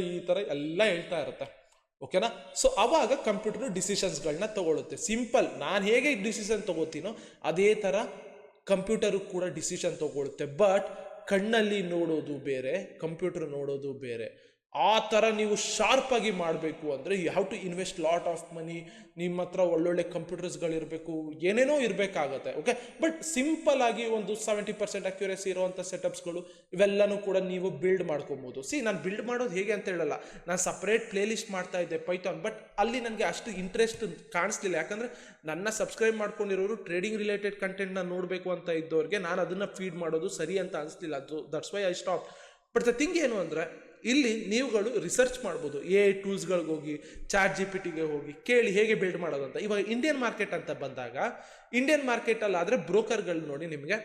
ಎಲ್ಲ ಹೇಳ್ತಾ ಇರುತ್ತೆ. ಓಕೆನಾ, ಸೊ ಅವಾಗ ಕಂಪ್ಯೂಟರ್ ಡಿಸಿಷನ್ಸ್ಗಳನ್ನ ತಗೊಳುತ್ತೆ. ಸಿಂಪಲ್, ನಾನು ಹೇಗೆ ಡಿಸಿಷನ್ ತಗೋತೀನೋ ಅದೇ ಥರ ಕಂಪ್ಯೂಟರು ಕೂಡ ಡಿಸಿಷನ್ ತಗೊಳುತ್ತೆ. ಬಟ್ ಕಣ್ಣಲ್ಲಿ ನೋಡೋದು ಬೇರೆ, ಕಂಪ್ಯೂಟರ್ ನೋಡೋದು ಬೇರೆ. ಆ ಥರ ನೀವು ಶಾರ್ಪಾಗಿ ಮಾಡಬೇಕು ಅಂದರೆ you have to invest lot of money. ನಿಮ್ಮ ಹತ್ರ ಒಳ್ಳೊಳ್ಳೆ ಕಂಪ್ಯೂಟರ್ಸ್ಗಳಿರಬೇಕು, ಏನೇನೋ ಇರಬೇಕಾಗತ್ತೆ. ಓಕೆ, ಬಟ್ ಸಿಂಪಲ್ ಆಗಿ ಒಂದು 70% ಅಕ್ಯುರಸಿ ಇರುವಂಥ ಸೆಟಪ್ಸ್ಗಳು ಇವೆಲ್ಲನೂ ಕೂಡ ನೀವು ಬಿಲ್ಡ್ ಮಾಡ್ಕೊಬೋದು. ನಾನು ಬಿಲ್ಡ್ ಮಾಡೋದು ಹೇಗೆ ಅಂತ ಹೇಳಲ್ಲ, ನಾನು ಸಪ್ರೇಟ್ ಪ್ಲೇ ಲಿಸ್ಟ್ ಮಾಡ್ತಾ ಇದ್ದೆ ಪೈಥಾನ್, ಬಟ್ ಅಲ್ಲಿ ನನಗೆ ಅಷ್ಟು ಇಂಟ್ರೆಸ್ಟ್ ಕಾಣಿಸ್ಲಿಲ್ಲ. ಯಾಕಂದರೆ ನನ್ನ ಸಬ್ಸ್ಕ್ರೈಬ್ ಮಾಡ್ಕೊಂಡಿರೋರು ಟ್ರೇಡಿಂಗ್ ರಿಲೇಟೆಡ್ ಕಂಟೆಂಟ್ನ ನೋಡಬೇಕು ಅಂತ ಇದ್ದವ್ರಿಗೆ ನಾನು ಅದನ್ನು ಫೀಡ್ ಮಾಡೋದು ಸರಿ ಅಂತ ಅನಿಸ್ಲಿಲ್ಲ. That's why I stop. But the thing ಏನು ಅಂದರೆ ಇಲ್ಲಿ ನೀವುಗಳು ರಿಸರ್ಚ್ ಮಾಡ್ಬೋದು. AI ಟೂಲ್ಸ್ಗಳಿಗೆ ಹೋಗಿ, ಚಾಟ್ GPT ಹೋಗಿ ಕೇಳಿ ಹೇಗೆ ಬಿಲ್ಡ್ ಮಾಡೋದು ಅಂತ. ಇವಾಗ ಇಂಡಿಯನ್ ಮಾರ್ಕೆಟ್ ಅಂತ ಬಂದಾಗ, ಇಂಡಿಯನ್ ಮಾರ್ಕೆಟಲ್ಲಿ ಆದರೆ ಬ್ರೋಕರ್ಗಳು ನೋಡಿ ನಿಮಗೆ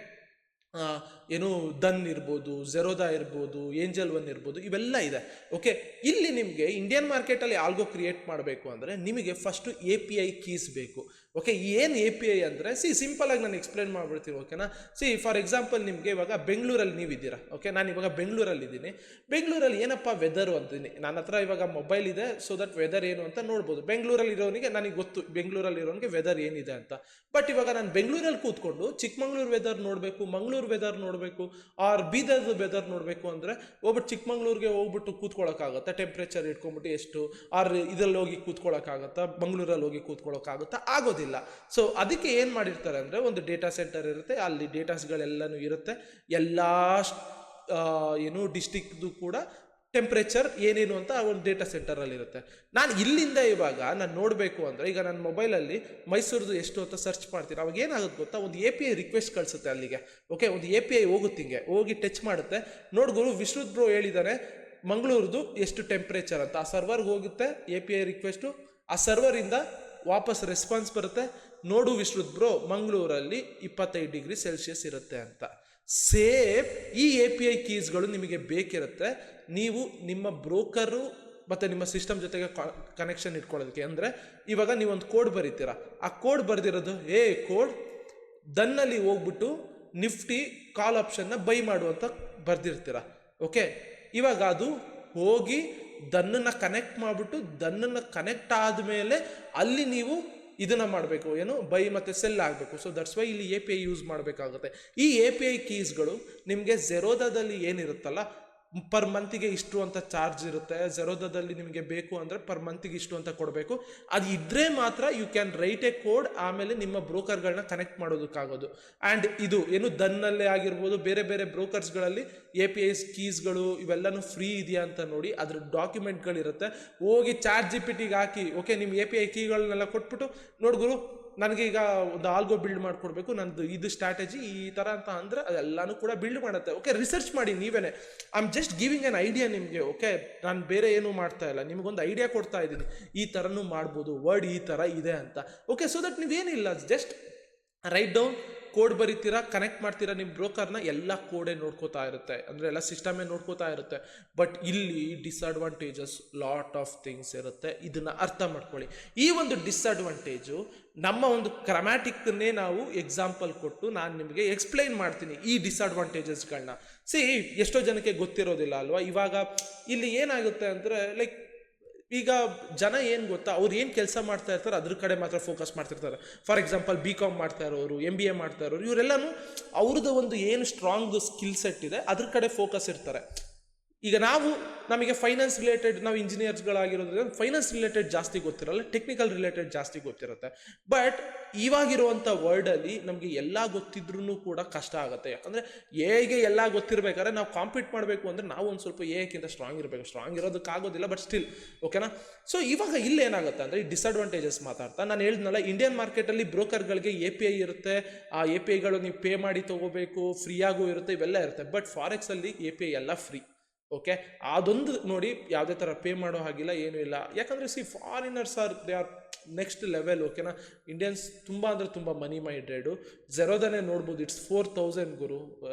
ದನ್ ಇರ್ಬೋದು, ಝೆರೋದಾ ಇರ್ಬೋದು, ಏಂಜಲ್ ಒನ್ ಇರ್ಬೋದು, ಇವೆಲ್ಲ ಇದೆ. ಓಕೆ, ಇಲ್ಲಿ ನಿಮಗೆ ಇಂಡಿಯನ್ ಮಾರ್ಕೆಟಲ್ಲಿ ಆಲ್ಗೋ ಕ್ರಿಯೇಟ್ ಮಾಡಬೇಕು ಅಂದರೆ ನಿಮಗೆ ಫಸ್ಟು API ಕೀಸ್ ಬೇಕು. ಓಕೆ, ಏನು API ಅಂದರೆ ಸಿಂಪಲ್ ಆಗಿ ನಾನು ಎಕ್ಸ್ಪ್ಲೇನ್ ಮಾಡ್ಬಿಡ್ತೀನಿ. ಓಕೆನಾ, ಫಾರ್ ಎಕ್ಸಾಂಪಲ್ ನಿಮಗೆ ಇವಾಗ ಬೆಂಗಳೂರಲ್ಲಿ ನೀವಿದ್ದೀರಾ. ಓಕೆ, ನಾನು ಇವಾಗ ಬೆಂಗಳೂರಲ್ಲಿದ್ದೀನಿ. ಬೆಂಗಳೂರಲ್ಲಿ ಏನಪ್ಪ ವೆದರು ಅಂತೀನಿ, ನನ್ನ ಹತ್ರ ಇವಾಗ ಮೊಬೈಲ್ ಇದೆ, ಸೊ ದಟ್ ವೆದರ್ ಏನು ಅಂತ ನೋಡ್ಬೋದು. ಬೆಂಗಳೂರಲ್ಲಿ ಇರೋನಿಗೆ ನನಗೆ ಗೊತ್ತು ಬೆಂಗಳೂರಲ್ಲಿ ಇರೋನಿಗೆ ವೆದರ್ ಏನಿದೆ ಅಂತ. ಬಟ್ ಇವಾಗ ನಾನು ಬೆಂಗಳೂರಲ್ಲಿ ಕೂತ್ಕೊಂಡು ಚಿಕ್ಕಮಂಗ್ಳೂರು ವೆದರ್ ನೋಡಬೇಕು, ಮಂಗಳೂರು ವೆದರ್ ನೋಡಬೇಕು, ಆರ್ ಬೀದರ್ದು ವೆದರ್ ನೋಡಬೇಕು ಅಂದರೆ ಹೋಗ್ಬಿಟ್ಟು ಚಿಕ್ಕಮಂಗ್ಳೂರಿಗೆ ಹೋಗ್ಬಿಟ್ಟು ಕೂತ್ಕೊಳ್ಳೋಕ್ಕಾಗತ್ತಾ? ಟೆಂಪ್ರೇಚರ್ ಇಟ್ಕೊಂಡ್ಬಿಟ್ಟು ಎಷ್ಟು, ಆರ್ ಇದರಲ್ಲಿ ಹೋಗಿ ಕೂತ್ಕೊಳ್ಳೋಕ್ಕಾಗತ್ತಾ? ಮಂಗಳೂರಲ್ಲಿ ಹೋಗಿ ಕೂತ್ಕೊಳ್ಳೋಕ್ಕಾಗುತ್ತಾ? ಆಗೋದಿಲ್ಲ. ಸೊ ಅದಕ್ಕೆ ಏನು ಮಾಡಿರ್ತಾರೆ ಅಂದರೆ ಒಂದು ಡೇಟಾ ಸೆಂಟರ್ ಇರುತ್ತೆ, ಅಲ್ಲಿ ಡೇಟಾಸ್ಗಳೆಲ್ಲನೂ ಇರುತ್ತೆ. ಎಲ್ಲ ಡಿಸ್ಟಿಕ್ದು ಕೂಡ ಟೆಂಪ್ರೇಚರ್ ಏನೇನು ಅಂತ ಒಂದು ಡೇಟಾ ಸೆಂಟರಲ್ಲಿ ಇರುತ್ತೆ. ನಾನು ಇಲ್ಲಿಂದ ಇವಾಗ ನಾನು ನೋಡಬೇಕು ಅಂದರೆ ಈಗ ನನ್ನ ಮೊಬೈಲಲ್ಲಿ ಮೈಸೂರದು ಎಷ್ಟು ಅಂತ ಸರ್ಚ್ ಮಾಡ್ತೀನಿ. ಅವಾಗ ಏನಾಗುತ್ತೆ ಗೊತ್ತಾ, ಒಂದು API ರಿಕ್ವೆಸ್ಟ್ ಕಳಿಸುತ್ತೆ ಅಲ್ಲಿಗೆ. ಓಕೆ, ಒಂದು API ಹೋಗುತ್ತೆ, ಹಿಂಗೆ ಹೋಗಿ ಟಚ್ ಮಾಡುತ್ತೆ. ನೋಡ್ಗುರು ವಿಶ್ರುತ್ ಬ್ರೋ ಹೇಳಿದ್ದಾನೆ ಮಂಗಳೂರದು ಎಷ್ಟು ಟೆಂಪ್ರೇಚರ್ ಅಂತ. ಆ ಸರ್ವರ್ಗೆ ಹೋಗುತ್ತೆ API ರಿಕ್ವೆಸ್ಟು, ಆ ಸರ್ವರಿಂದ ವಾಪಸ್ ರೆಸ್ಪಾನ್ಸ್ ಬರುತ್ತೆ, ನೋಡು ವಿಶ್ರುತ್ ಬ್ರೋ ಮಂಗಳೂರಲ್ಲಿ 25 ಡಿಗ್ರಿ ಸೆಲ್ಸಿಯಸ್ ಇರುತ್ತೆ ಅಂತ. ಸೇಮ್ ಈ API ಕೀಸ್ಗಳು ನಿಮಗೆ ಬೇಕಿರುತ್ತೆ. ನೀವು ನಿಮ್ಮ ಬ್ರೋಕರು ಮತ್ತು ನಿಮ್ಮ ಸಿಸ್ಟಮ್ ಜೊತೆಗೆ ಕನೆಕ್ಷನ್ ಇಟ್ಕೊಳ್ಳೋದಕ್ಕೆ. ಅಂದರೆ ಇವಾಗ ನೀವೊಂದು ಕೋಡ್ ಬರೀತೀರಾ, ಆ ಕೋಡ್ ಬರೆದಿರೋದು ಕೋಡ್ ದನ್ನಲ್ಲಿ ಹೋಗ್ಬಿಟ್ಟು ನಿಫ್ಟಿ ಕಾಲ್ ಆಪ್ಷನ್ನ ಬೈ ಮಾಡುವಂತ ಬರ್ದಿರ್ತೀರ. ಓಕೆ, ಇವಾಗ ಅದು ಹೋಗಿ ದನ್ನನ್ನು ಕನೆಕ್ಟ್ ಮಾಡಿಬಿಟ್ಟು ದನ್ನನ್ನು ಕನೆಕ್ಟ್ ಆದಮೇಲೆ ಅಲ್ಲಿ ನೀವು ಇದನ್ನು ಮಾಡಬೇಕು, ಏನು ಬೈ ಮತ್ತು ಸೆಲ್ ಆಗಬೇಕು. ಸೊ ದಟ್ಸ್ ವೈ ಇಲ್ಲಿ API ಯೂಸ್ ಮಾಡಬೇಕಾಗುತ್ತೆ. ಈ API ಕೀಸ್ಗಳು ನಿಮಗೆ ಝೆರೋದಾದಲ್ಲಿ ಏನಿರುತ್ತಲ್ಲ, ಪರ್ ಮಂತಿಗೆ ಇಷ್ಟು ಅಂತ ಚಾರ್ಜ್ ಇರುತ್ತೆ. ಝೆರೋದಾದಲ್ಲಿ ನಿಮಗೆ ಬೇಕು ಅಂದರೆ ಪರ್ ಮಂತಿಗೆ ಇಷ್ಟು ಅಂತ ಕೊಡಬೇಕು. ಅದು ಇದ್ದರೆ ಮಾತ್ರ you can write a code, ಆಮೇಲೆ ನಿಮ್ಮ ಬ್ರೋಕರ್ಗಳನ್ನ ಕನೆಕ್ಟ್ ಮಾಡೋದಕ್ಕಾಗೋದು. ಆ್ಯಂಡ್ ಇದು ಏನು ದನ್ನಲ್ಲೇ ಆಗಿರ್ಬೋದು, ಬೇರೆ ಬೇರೆ ಬ್ರೋಕರ್ಸ್ಗಳಲ್ಲಿ API ಕೀಸ್ಗಳು ಇವೆಲ್ಲನೂ ಫ್ರೀ ಇದೆಯಾ ಅಂತ ನೋಡಿ, ಅದ್ರ ಡಾಕ್ಯುಮೆಂಟ್ಗಳಿರುತ್ತೆ. ಹೋಗಿ ಚಾಟ್ GPTಗೆ ಹಾಕಿ, ಓಕೆ ನಿಮ್ಮ API ಕೀಗಳನ್ನೆಲ್ಲ ಕೊಟ್ಬಿಟ್ಟು ನೋಡ್ಗುರು ನನಗೀಗ ಒಂದು ಆಲ್ಗೋ ಬಿಲ್ಡ್ ಮಾಡಿಕೊಡ್ಬೇಕು, ನಂದು ಇದು ಸ್ಟ್ರಾಟಜಿ ಈ ಥರ ಅಂತ ಅಂದರೆ ಅದೆಲ್ಲನೂ ಕೂಡ ಬಿಲ್ಡ್ ಮಾಡುತ್ತೆ. ಓಕೆ, ರಿಸರ್ಚ್ ಮಾಡಿ ನೀವೇನೆ. I am just giving an idea ನಿಮಗೆ. ಓಕೆ, ನಾನು ಬೇರೆ ಏನೂ ಮಾಡ್ತಾ ಇಲ್ಲ, ನಿಮಗೊಂದು ಐಡಿಯಾ ಕೊಡ್ತಾ ಇದ್ದೀನಿ, ಈ ಥರನೂ ಮಾಡ್ಬೋದು, ವರ್ಡ್ ಈ ಥರ ಇದೆ ಅಂತ. ಓಕೆ, ಸೊ ದಟ್ ನೀವೇನಿಲ್ಲ, ಜಸ್ಟ್ ರೈಟ್ ಡೌನ್ ಕೋಡ್ ಬರೀತೀರಾ, ಕನೆಕ್ಟ್ ಮಾಡ್ತೀರಾ ನಿಮ್ಮ ಬ್ರೋಕರ್ನ, ಎಲ್ಲ ಕೋಡೇ ನೋಡ್ಕೋತಾ ಇರುತ್ತೆ, ಅಂದರೆ ಎಲ್ಲ ಸಿಸ್ಟಮೇ ನೋಡ್ಕೋತಾ ಇರುತ್ತೆ. ಬಟ್ ಇಲ್ಲಿ ಡಿಸ್ಅಡ್ವಾಂಟೇಜಸ್ ಲಾಟ್ ಆಫ್ ಥಿಂಗ್ಸ್ ಇರುತ್ತೆ, ಇದನ್ನ ಅರ್ಥ ಮಾಡ್ಕೊಳ್ಳಿ. ಈ ಒಂದು ಡಿಸ್ಅಡ್ವಾಂಟೇಜು ನಮ್ಮ ಒಂದು ಗ್ರಾಮ್ಯಾಟಿಕ್ನೇ ನಾವು ಎಕ್ಸಾಂಪಲ್ ಕೊಟ್ಟು ನಾನು ನಿಮಗೆ ಎಕ್ಸ್ಪ್ಲೈನ್ ಮಾಡ್ತೀನಿ ಈ ಡಿಸ್ಅಡ್ವಾಂಟೇಜಸ್ಗಳನ್ನ. ಎಷ್ಟೋ ಜನಕ್ಕೆ ಗೊತ್ತಿರೋದಿಲ್ಲ ಅಲ್ವಾ. ಇವಾಗ ಇಲ್ಲಿ ಏನಾಗುತ್ತೆ ಅಂದರೆ ಲೈಕ್ ಈಗ ಜನ ಏನು ಗೊತ್ತಾ, ಅವ್ರು ಏನು ಕೆಲಸ ಮಾಡ್ತಾ ಇರ್ತಾರೆ ಅದ್ರ ಕಡೆ ಮಾತ್ರ ಫೋಕಸ್ ಮಾಡ್ತಿರ್ತಾರೆ. ಫಾರ್ ಎಕ್ಸಾಂಪಲ್ BCom ಮಾಡ್ತಾ ಇರೋರು, MBA ಮಾಡ್ತಾ ಇರೋರು, ಇವರೆಲ್ಲನೂ ಅವ್ರದ್ದು ಒಂದು ಏನು ಸ್ಟ್ರಾಂಗ್ ಸ್ಕಿಲ್ ಸೆಟ್ ಇದೆ ಅದ್ರ ಕಡೆ ಫೋಕಸ್ ಇರ್ತಾರೆ. ಈಗ ನಮಗೆ ಫೈನಾನ್ಸ್ ರಿಲೇಟೆಡ್, ನಾವು ಇಂಜಿನಿಯರ್ಸ್ಗಳಾಗಿರೋದ್ರಿಂದ ಫೈನಾನ್ಸ್ ರಿಲೇಟೆಡ್ ಜಾಸ್ತಿ ಗೊತ್ತಿರಲ್ಲ, ಟೆಕ್ನಿಕಲ್ ರಿಲೇಟೆಡ್ ಜಾಸ್ತಿ ಗೊತ್ತಿರುತ್ತೆ. ಬಟ್ ಇವಾಗಿರುವಂಥ ವರ್ಲ್ಡಲ್ಲಿ ನಮಗೆ ಎಲ್ಲ ಗೊತ್ತಿದ್ರೂ ಕೂಡ ಕಷ್ಟ ಆಗುತ್ತೆ. ಯಾಕಂದರೆ ಎಗೆ ಎಲ್ಲ ಗೊತ್ತಿರಬೇಕಾದ್ರೆ ನಾವು ಕಾಂಪೀಟ್ ಮಾಡಬೇಕು ಅಂದರೆ ನಾವು ಒಂದು ಸ್ವಲ್ಪ ಎಕ್ಕಿಂತ ಸ್ಟ್ರಾಂಗ್ ಇರಬೇಕು. ಸ್ಟ್ರಾಂಗ್ ಇರೋದಕ್ಕಾಗೋದಿಲ್ಲ, ಬಟ್ ಸ್ಟಿಲ್ ಓಕೆನಾ. ಸೊ ಇವಾಗ ಇಲ್ಲೇನಾಗುತ್ತೆ ಅಂದರೆ ಈ ಡಿಸ್ಅಡ್ವಾಂಟೇಜಸ್ ಮಾತಾಡ್ತಾ ನಾನು ಹೇಳಿದ್ನಲ್ಲ, ಇಂಡಿಯನ್ ಮಾರ್ಕೆಟಲ್ಲಿ ಬ್ರೋಕರ್ಗಳಿಗೆ API ಇರುತ್ತೆ. ಆ APIಗಳು ನೀವು ಪೇ ಮಾಡಿ ತೊಗೋಬೇಕು, ಫ್ರೀಯಾಗೂ ಇರುತ್ತೆ, ಇವೆಲ್ಲ ಇರುತ್ತೆ. ಬಟ್ ಫಾರೆಕ್ಸಲ್ಲಿ API ಎಲ್ಲ ಫ್ರೀ. ಓಕೆ, ಅದೊಂದು ನೋಡಿ, ಯಾವುದೇ ಥರ ಪೇ ಮಾಡೋ ಹಾಗಿಲ್ಲ, ಏನೂ ಇಲ್ಲ. ಯಾಕಂದರೆ foreigners they are next level. ಓಕೆನಾ. ಇಂಡಿಯನ್ಸ್ ತುಂಬ ಅಂದರೆ ತುಂಬ ಮನಿ ಮೈಂಡೆಡು. ಝೆರೋದನ್ನೇ ನೋಡ್ಬೋದು, ಇಟ್ಸ್ 4000 ಗುರು.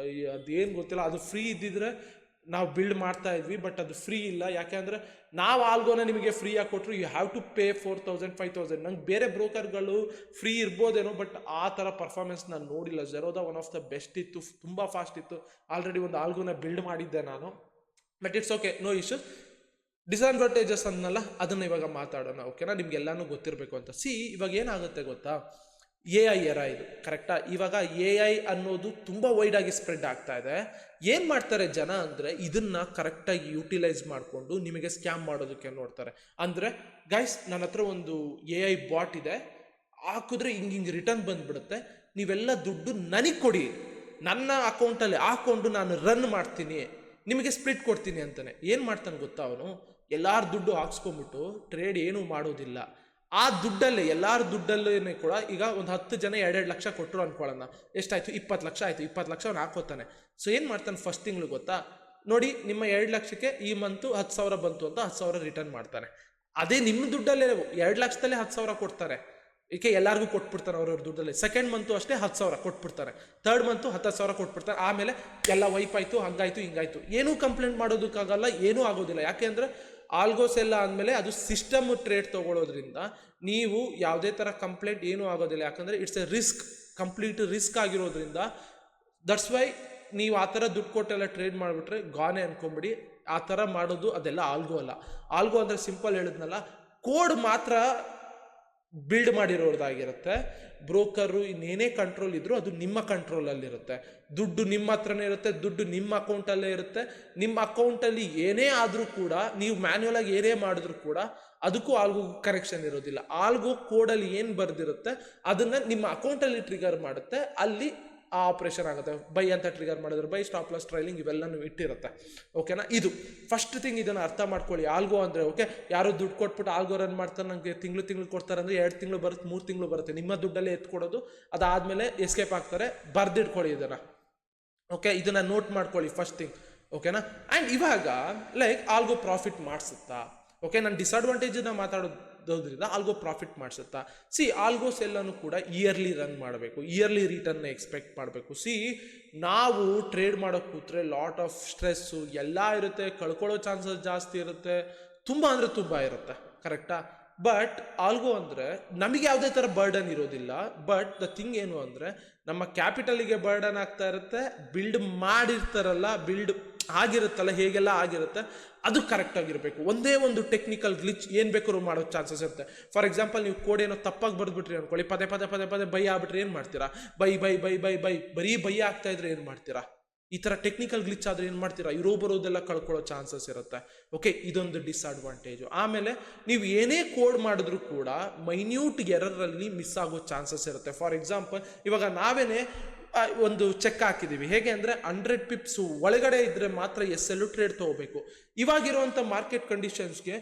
ಅದೇನು ಗೊತ್ತಿಲ್ಲ, ಅದು ಫ್ರೀ ಇದ್ದಿದ್ರೆ ನಾವು ಬಿಲ್ಡ್ ಮಾಡ್ತಾ ಇದ್ವಿ, ಬಟ್ ಅದು ಫ್ರೀ ಇಲ್ಲ. ಯಾಕೆ ಅಂದರೆ ನಾವು ಆಲ್ಗೋನ ನಿಮಗೆ ಫ್ರೀಯಾಗಿ ಕೊಟ್ಟರು ಯು ಹ್ಯಾವ್ ಟು ಪೇ 4000 5000. ನಂಗೆ ಬೇರೆ ಬ್ರೋಕರ್ಗಳು ಫ್ರೀ ಇರ್ಬೋದೇನೋ, ಬಟ್ ಆ ಥರ ಪರ್ಫಾರ್ಮೆನ್ಸ್ ನಾನು ನೋಡಿಲ್ಲ. Zerodha one of the best ಇತ್ತು, ತುಂಬ ಫಾಸ್ಟ್ ಇತ್ತು. ಆಲ್ರೆಡಿ ಒಂದು ಆಲ್ಗೋನ ಬಿಲ್ಡ್ ಮಾಡಿದ್ದೆ ನಾನು, but it's okay, no issues. Disadvantages ಅನ್ನಲ್ಲ, ಅದನ್ನು ಇವಾಗ ಮಾತಾಡೋಣ. ಓಕೆನಾ, ನಿಮ್ಗೆಲ್ಲಾನು ಗೊತ್ತಿರಬೇಕು ಅಂತ. ಇವಾಗ ಏನಾಗುತ್ತೆ ಗೊತ್ತಾ, AI ಎರಾ ಇದು, ಕರೆಕ್ಟಾ. ಇವಾಗ AI ಅನ್ನೋದು ತುಂಬ ವೈಡಾಗಿ ಸ್ಪ್ರೆಡ್ ಆಗ್ತಾ ಇದೆ. ಏನು ಮಾಡ್ತಾರೆ ಜನ ಅಂದರೆ ಇದನ್ನು ಕರೆಕ್ಟಾಗಿ ಯೂಟಿಲೈಸ್ ಮಾಡಿಕೊಂಡು ನಿಮಗೆ ಸ್ಕ್ಯಾಮ್ ಮಾಡೋದಕ್ಕೆ ನೋಡ್ತಾರೆ. ಅಂದರೆ ಗೈಸ್, ನನ್ನ ಹತ್ರ ಒಂದು AI ಬಾಟ್ ಇದೆ, ಹಾಕಿದ್ರೆ ಹಿಂಗೆ ರಿಟರ್ನ್ ಬಂದುಬಿಡುತ್ತೆ, ನೀವೆಲ್ಲ ದುಡ್ಡು ನನಗೆ ಕೊಡಿ, ನನ್ನ ಅಕೌಂಟಲ್ಲಿ ಹಾಕ್ಕೊಂಡು ನಾನು ರನ್ ಮಾಡ್ತೀನಿ, ನಿಮಗೆ ಸ್ಪ್ಲಿಟ್ ಕೊಡ್ತೀನಿ ಅಂತಾನೆ. ಏನು ಮಾಡ್ತಾನೆ ಗೊತ್ತಾ, ಅವನು ಎಲ್ಲಾರ ದುಡ್ಡು ಹಾಕ್ಸ್ಕೊಂಬಿಟ್ಟು ಟ್ರೇಡ್ ಏನೂ ಮಾಡೋದಿಲ್ಲ. ಆ ದುಡ್ಡಲ್ಲೇ, ಎಲ್ಲಾರ ದುಡ್ಡಲ್ಲೇ ಕೂಡ ಈಗ ಒಂದು 10 ಜನ 2-2 ಲಕ್ಷ ಕೊಟ್ಟರು ಅನ್ಕೊಳ್ಳೋಣ, ಎಷ್ಟಾಯಿತು, 20 ಲಕ್ಷ ಆಯಿತು. 20 ಲಕ್ಷ ಅವ್ನು ಹಾಕೋತಾನೆ. ಸೊ ಏನು ಮಾಡ್ತಾನೆ, ಫಸ್ಟ್ ತಿಂಗಳು ಗೊತ್ತಾ, ನೋಡಿ ನಿಮ್ಮ 2 ಲಕ್ಷಕ್ಕೆ ಈ ಮಂತು 10,000 ಬಂತು ಅಂತ 10,000 ರಿಟರ್ನ್ ಮಾಡ್ತಾನೆ. ಅದೇ ನಿಮ್ಮ ದುಡ್ಡಲ್ಲೇ 2 ಲಕ್ಷದಲ್ಲೇ 10,000 ಕೊಡ್ತಾರೆ. ಏಕೆ ಎಲ್ಲರಿಗೂ ಕೊಟ್ಬಿಡ್ತಾರೆ ಅವ್ರವ್ರ ದುಡ್ಡಲ್ಲಿ. ಸೆಕೆಂಡ್ ಮಂತು ಅಷ್ಟೇ 10,000 ಕೊಟ್ಬಿಡ್ತಾರೆ. ಥರ್ಡ್ ಮಂತು 10,000 ಕೊಟ್ಬಿಡ್ತಾರೆ. ಆಮೇಲೆ ಎಲ್ಲ ವೈಪ್ ಆಯಿತು, ಹಂಗಾಯ್ತು ಹಿಂಗಾಯ್ತು. ಏನೂ ಕಂಪ್ಲೇಂಟ್ ಮಾಡೋದಕ್ಕಾಗಲ್ಲ, ಏನೂ ಆಗೋದಿಲ್ಲ. ಯಾಕೆ ಅಂದರೆ ಆಲ್ಗೋಸ್ ಎಲ್ಲ ಆದಮೇಲೆ ಅದು ಸಿಸ್ಟಮ್ ಟ್ರೇಡ್ ತೊಗೊಳೋದ್ರಿಂದ ನೀವು ಯಾವುದೇ ಥರ ಕಂಪ್ಲೇಂಟ್ ಏನೂ ಆಗೋದಿಲ್ಲ. ಯಾಕಂದರೆ it's A risk, complete risk ಆಗಿರೋದ್ರಿಂದ. ದಟ್ಸ್ ವೈ ನೀವು ಆ ಥರ ದುಡ್ಡು ಕೊಟ್ಟೆಲ್ಲ ಟ್ರೇಡ್ ಮಾಡಿಬಿಟ್ರೆ ಗಾನೆ ಅನ್ಕೊಂಬಿಡಿ. ಆ ಥರ ಮಾಡೋದು ಅದೆಲ್ಲ ಆಲ್ಗೋ ಅಲ್ಲ. ಆಲ್ಗೋ ಅಂದರೆ ಸಿಂಪಲ್ ಹೇಳಿದ್ನಲ್ಲ, ಕೋಡ್ ಮಾತ್ರ ಬಿಲ್ಡ್ ಮಾಡಿರೋದಾಗಿರುತ್ತೆ. ಬ್ರೋಕರು ಇನ್ನೇನೇ ಕಂಟ್ರೋಲ್ ಇದ್ರೂ ಅದು ನಿಮ್ಮ ಕಂಟ್ರೋಲಲ್ಲಿರುತ್ತೆ. ದುಡ್ಡು ನಿಮ್ಮ ಹತ್ರನೇ ಇರುತ್ತೆ, ದುಡ್ಡು ನಿಮ್ಮ ಅಕೌಂಟಲ್ಲೇ ಇರುತ್ತೆ. ನಿಮ್ಮ ಅಕೌಂಟಲ್ಲಿ ಏನೇ ಆದರೂ ಕೂಡ, ನೀವು ಮ್ಯಾನ್ಯುಯಲ್ ಆಗಿ ಏನೇ ಮಾಡಿದ್ರು ಕೂಡ ಅದಕ್ಕೂ ಆಲ್ಗೋ ಕನೆಕ್ಷನ್ ಇರೋದಿಲ್ಲ. ಆಲ್ಗೋ ಕೋಡಲ್ಲಿ ಏನು ಬರೆದಿರುತ್ತೆ ಅದನ್ನು ನಿಮ್ಮ ಅಕೌಂಟಲ್ಲಿ ಟ್ರಿಗರ್ ಮಾಡುತ್ತೆ, ಅಲ್ಲಿ ಆ ಆಪ್ರೇಷನ್ ಆಗುತ್ತೆ. ಬೈ ಅಂತ ಟ್ರಿಗರ್ ಮಾಡಿದ್ರೆ ಬೈ, ಸ್ಟಾಪ್ ಲಾಸ್, ಟ್ರೈಲಿಂಗ್ ಇವೆಲ್ಲನೂ ಇಟ್ಟಿರುತ್ತೆ. ಓಕೆನಾ. ಇದು ಫಸ್ಟ್ ಥಿಂಗ್, ಇದನ್ನು ಅರ್ಥ ಮಾಡ್ಕೊಳ್ಳಿ. ಆಲ್ಗೋ ಅಂದರೆ ಓಕೆ, ಯಾರೋ ದುಡ್ಡು ಕೊಟ್ಬಿಟ್ಟು ಆಲ್ಗೋ ರನ್ ಮಾಡ್ತಾರೆ, ನನಗೆ ತಿಂಗಳು ಕೊಡ್ತಾರೆ ಅಂದರೆ 2 ತಿಂಗಳು ಬರುತ್ತೆ, 3 ತಿಂಗಳು ಬರುತ್ತೆ, ನಿಮ್ಮ ದುಡ್ಡಲ್ಲೇ ಎತ್ಕೊಡೋದು. ಅದಾದಮೇಲೆ ಎಸ್ಕೇಪ್ ಆಗ್ತಾರೆ. ಬರ್ದಿಟ್ಕೊಳ್ಳಿ ಇದನ್ನು. ಓಕೆ, ಇದನ್ನು ನೋಟ್ ಮಾಡ್ಕೊಳ್ಳಿ ಫಸ್ಟ್ ಥಿಂಗ್. ಓಕೆನಾ. ಆ್ಯಂಡ್ ಇವಾಗ ಲೈಕ್ ಆಲ್ಗೋ ಪ್ರಾಫಿಟ್ ಮಾಡಿಸುತ್ತಾ? ಓಕೆ, ನಾನು ಡಿಸ್ಅಡ್ವಾಂಟೇಜನ್ನ ಮಾತಾಡೋದ್ರಿಂದ ಆಲ್ಗೋ ಪ್ರಾಫಿಟ್ ಮಾಡಿಸುತ್ತಾ? ಆಲ್ಗೋಸ್ ಎಲ್ಲನೂ ಕೂಡ ಇಯರ್ಲಿ ರನ್ ಮಾಡಬೇಕು, ಇಯರ್ಲಿ ರಿಟರ್ನ್ ಎಕ್ಸ್ಪೆಕ್ಟ್ ಮಾಡಬೇಕು. ನಾವು ಟ್ರೇಡ್ ಮಾಡೋಕ್ಕೆ ಕೂತ್ರೆ ಲಾಟ್ ಆಫ್ ಸ್ಟ್ರೆಸ್ಸು ಎಲ್ಲ ಇರುತ್ತೆ, ಕಳ್ಕೊಳ್ಳೋ ಚಾನ್ಸಸ್ ಜಾಸ್ತಿ ಇರುತ್ತೆ, ತುಂಬ ಅಂದರೆ ತುಂಬ ಇರುತ್ತೆ, ಕರೆಕ್ಟಾ. ಬಟ್ ಆಲ್ಗೋ ಅಂದರೆ ನಮಗೆ ಯಾವುದೇ ಥರ ಬರ್ಡನ್ ಇರೋದಿಲ್ಲ. ಬಟ್ ದ ಥಿಂಗ್ ಏನು ಅಂದರೆ ನಮ್ಮ ಕ್ಯಾಪಿಟಲಿಗೆ ಬರ್ಡನ್ ಆಗ್ತಾ ಇರುತ್ತೆ. ಬಿಲ್ಡ್ ಮಾಡಿರ್ತಾರಲ್ಲ, ಬಿಲ್ಡ್ ಆಗಿರುತ್ತಲ್ಲ, ಹೇಗೆಲ್ಲ ಆಗಿರುತ್ತೆ ಅದು ಕರೆಕ್ಟಾಗಿರಬೇಕು. ಒಂದೇ ಒಂದು ಟೆಕ್ನಿಕಲ್ ಗ್ಲಿಚ್ ಏನು ಬೇಕಾದ್ರೂ ಮಾಡೋ ಚಾನ್ಸಸ್ ಇರುತ್ತೆ. ಫಾರ್ ಎಕ್ಸಾಂಪಲ್, ನೀವು ಕೋಡ್ ಏನೋ ತಪ್ಪಾಗಿ ಬರೆದ್ಬಿಟ್ರಿ ಅನ್ಕೊಳ್ಳಿ, ಪದೇ ಬೈ ಆಗ್ಬಿಟ್ರೆ ಏನು ಮಾಡ್ತೀರಾ? ಬೈ ಬರೀ ಬೈ ಆಗ್ತಾ ಇದ್ರೆ ಏನು ಮಾಡ್ತೀರಾ? ಈ ಥರ ಟೆಕ್ನಿಕಲ್ ಗ್ಲಿಚ್ ಆದರೆ ಏನು ಮಾಡ್ತೀರಾ? ಇರೋ ಬರೋದೆಲ್ಲ ಕಳ್ಕೊಳ್ಳೋ ಚಾನ್ಸಸ್ ಇರುತ್ತೆ. ಓಕೆ, ಇದೊಂದು ಡಿಸ್ಅಡ್ವಾಂಟೇಜು. ಆಮೇಲೆ ನೀವು ಏನೇ ಕೋಡ್ ಮಾಡಿದ್ರೂ ಕೂಡ ಮೈನ್ಯೂಟ್ ಎರರಲ್ಲಿ ಮಿಸ್ ಆಗೋ ಚಾನ್ಸಸ್ ಇರುತ್ತೆ. ಫಾರ್ ಎಕ್ಸಾಂಪಲ್, ಇವಾಗ ನಾವೇನೇ ಒಂದು ಚೆಕ್ ಹಾಕಿದ್ದೀವಿ, ಹೇಗೆ ಅಂದರೆ 100 ಪಿಪ್ಸ್ ಒಳಗಡೆ ಇದ್ದರೆ ಮಾತ್ರ SL ಟ್ರೇಡ್ ತೊಗೋಬೇಕು. ಇವಾಗಿರುವಂಥ ಮಾರ್ಕೆಟ್ ಕಂಡೀಷನ್ಸ್ಗೆ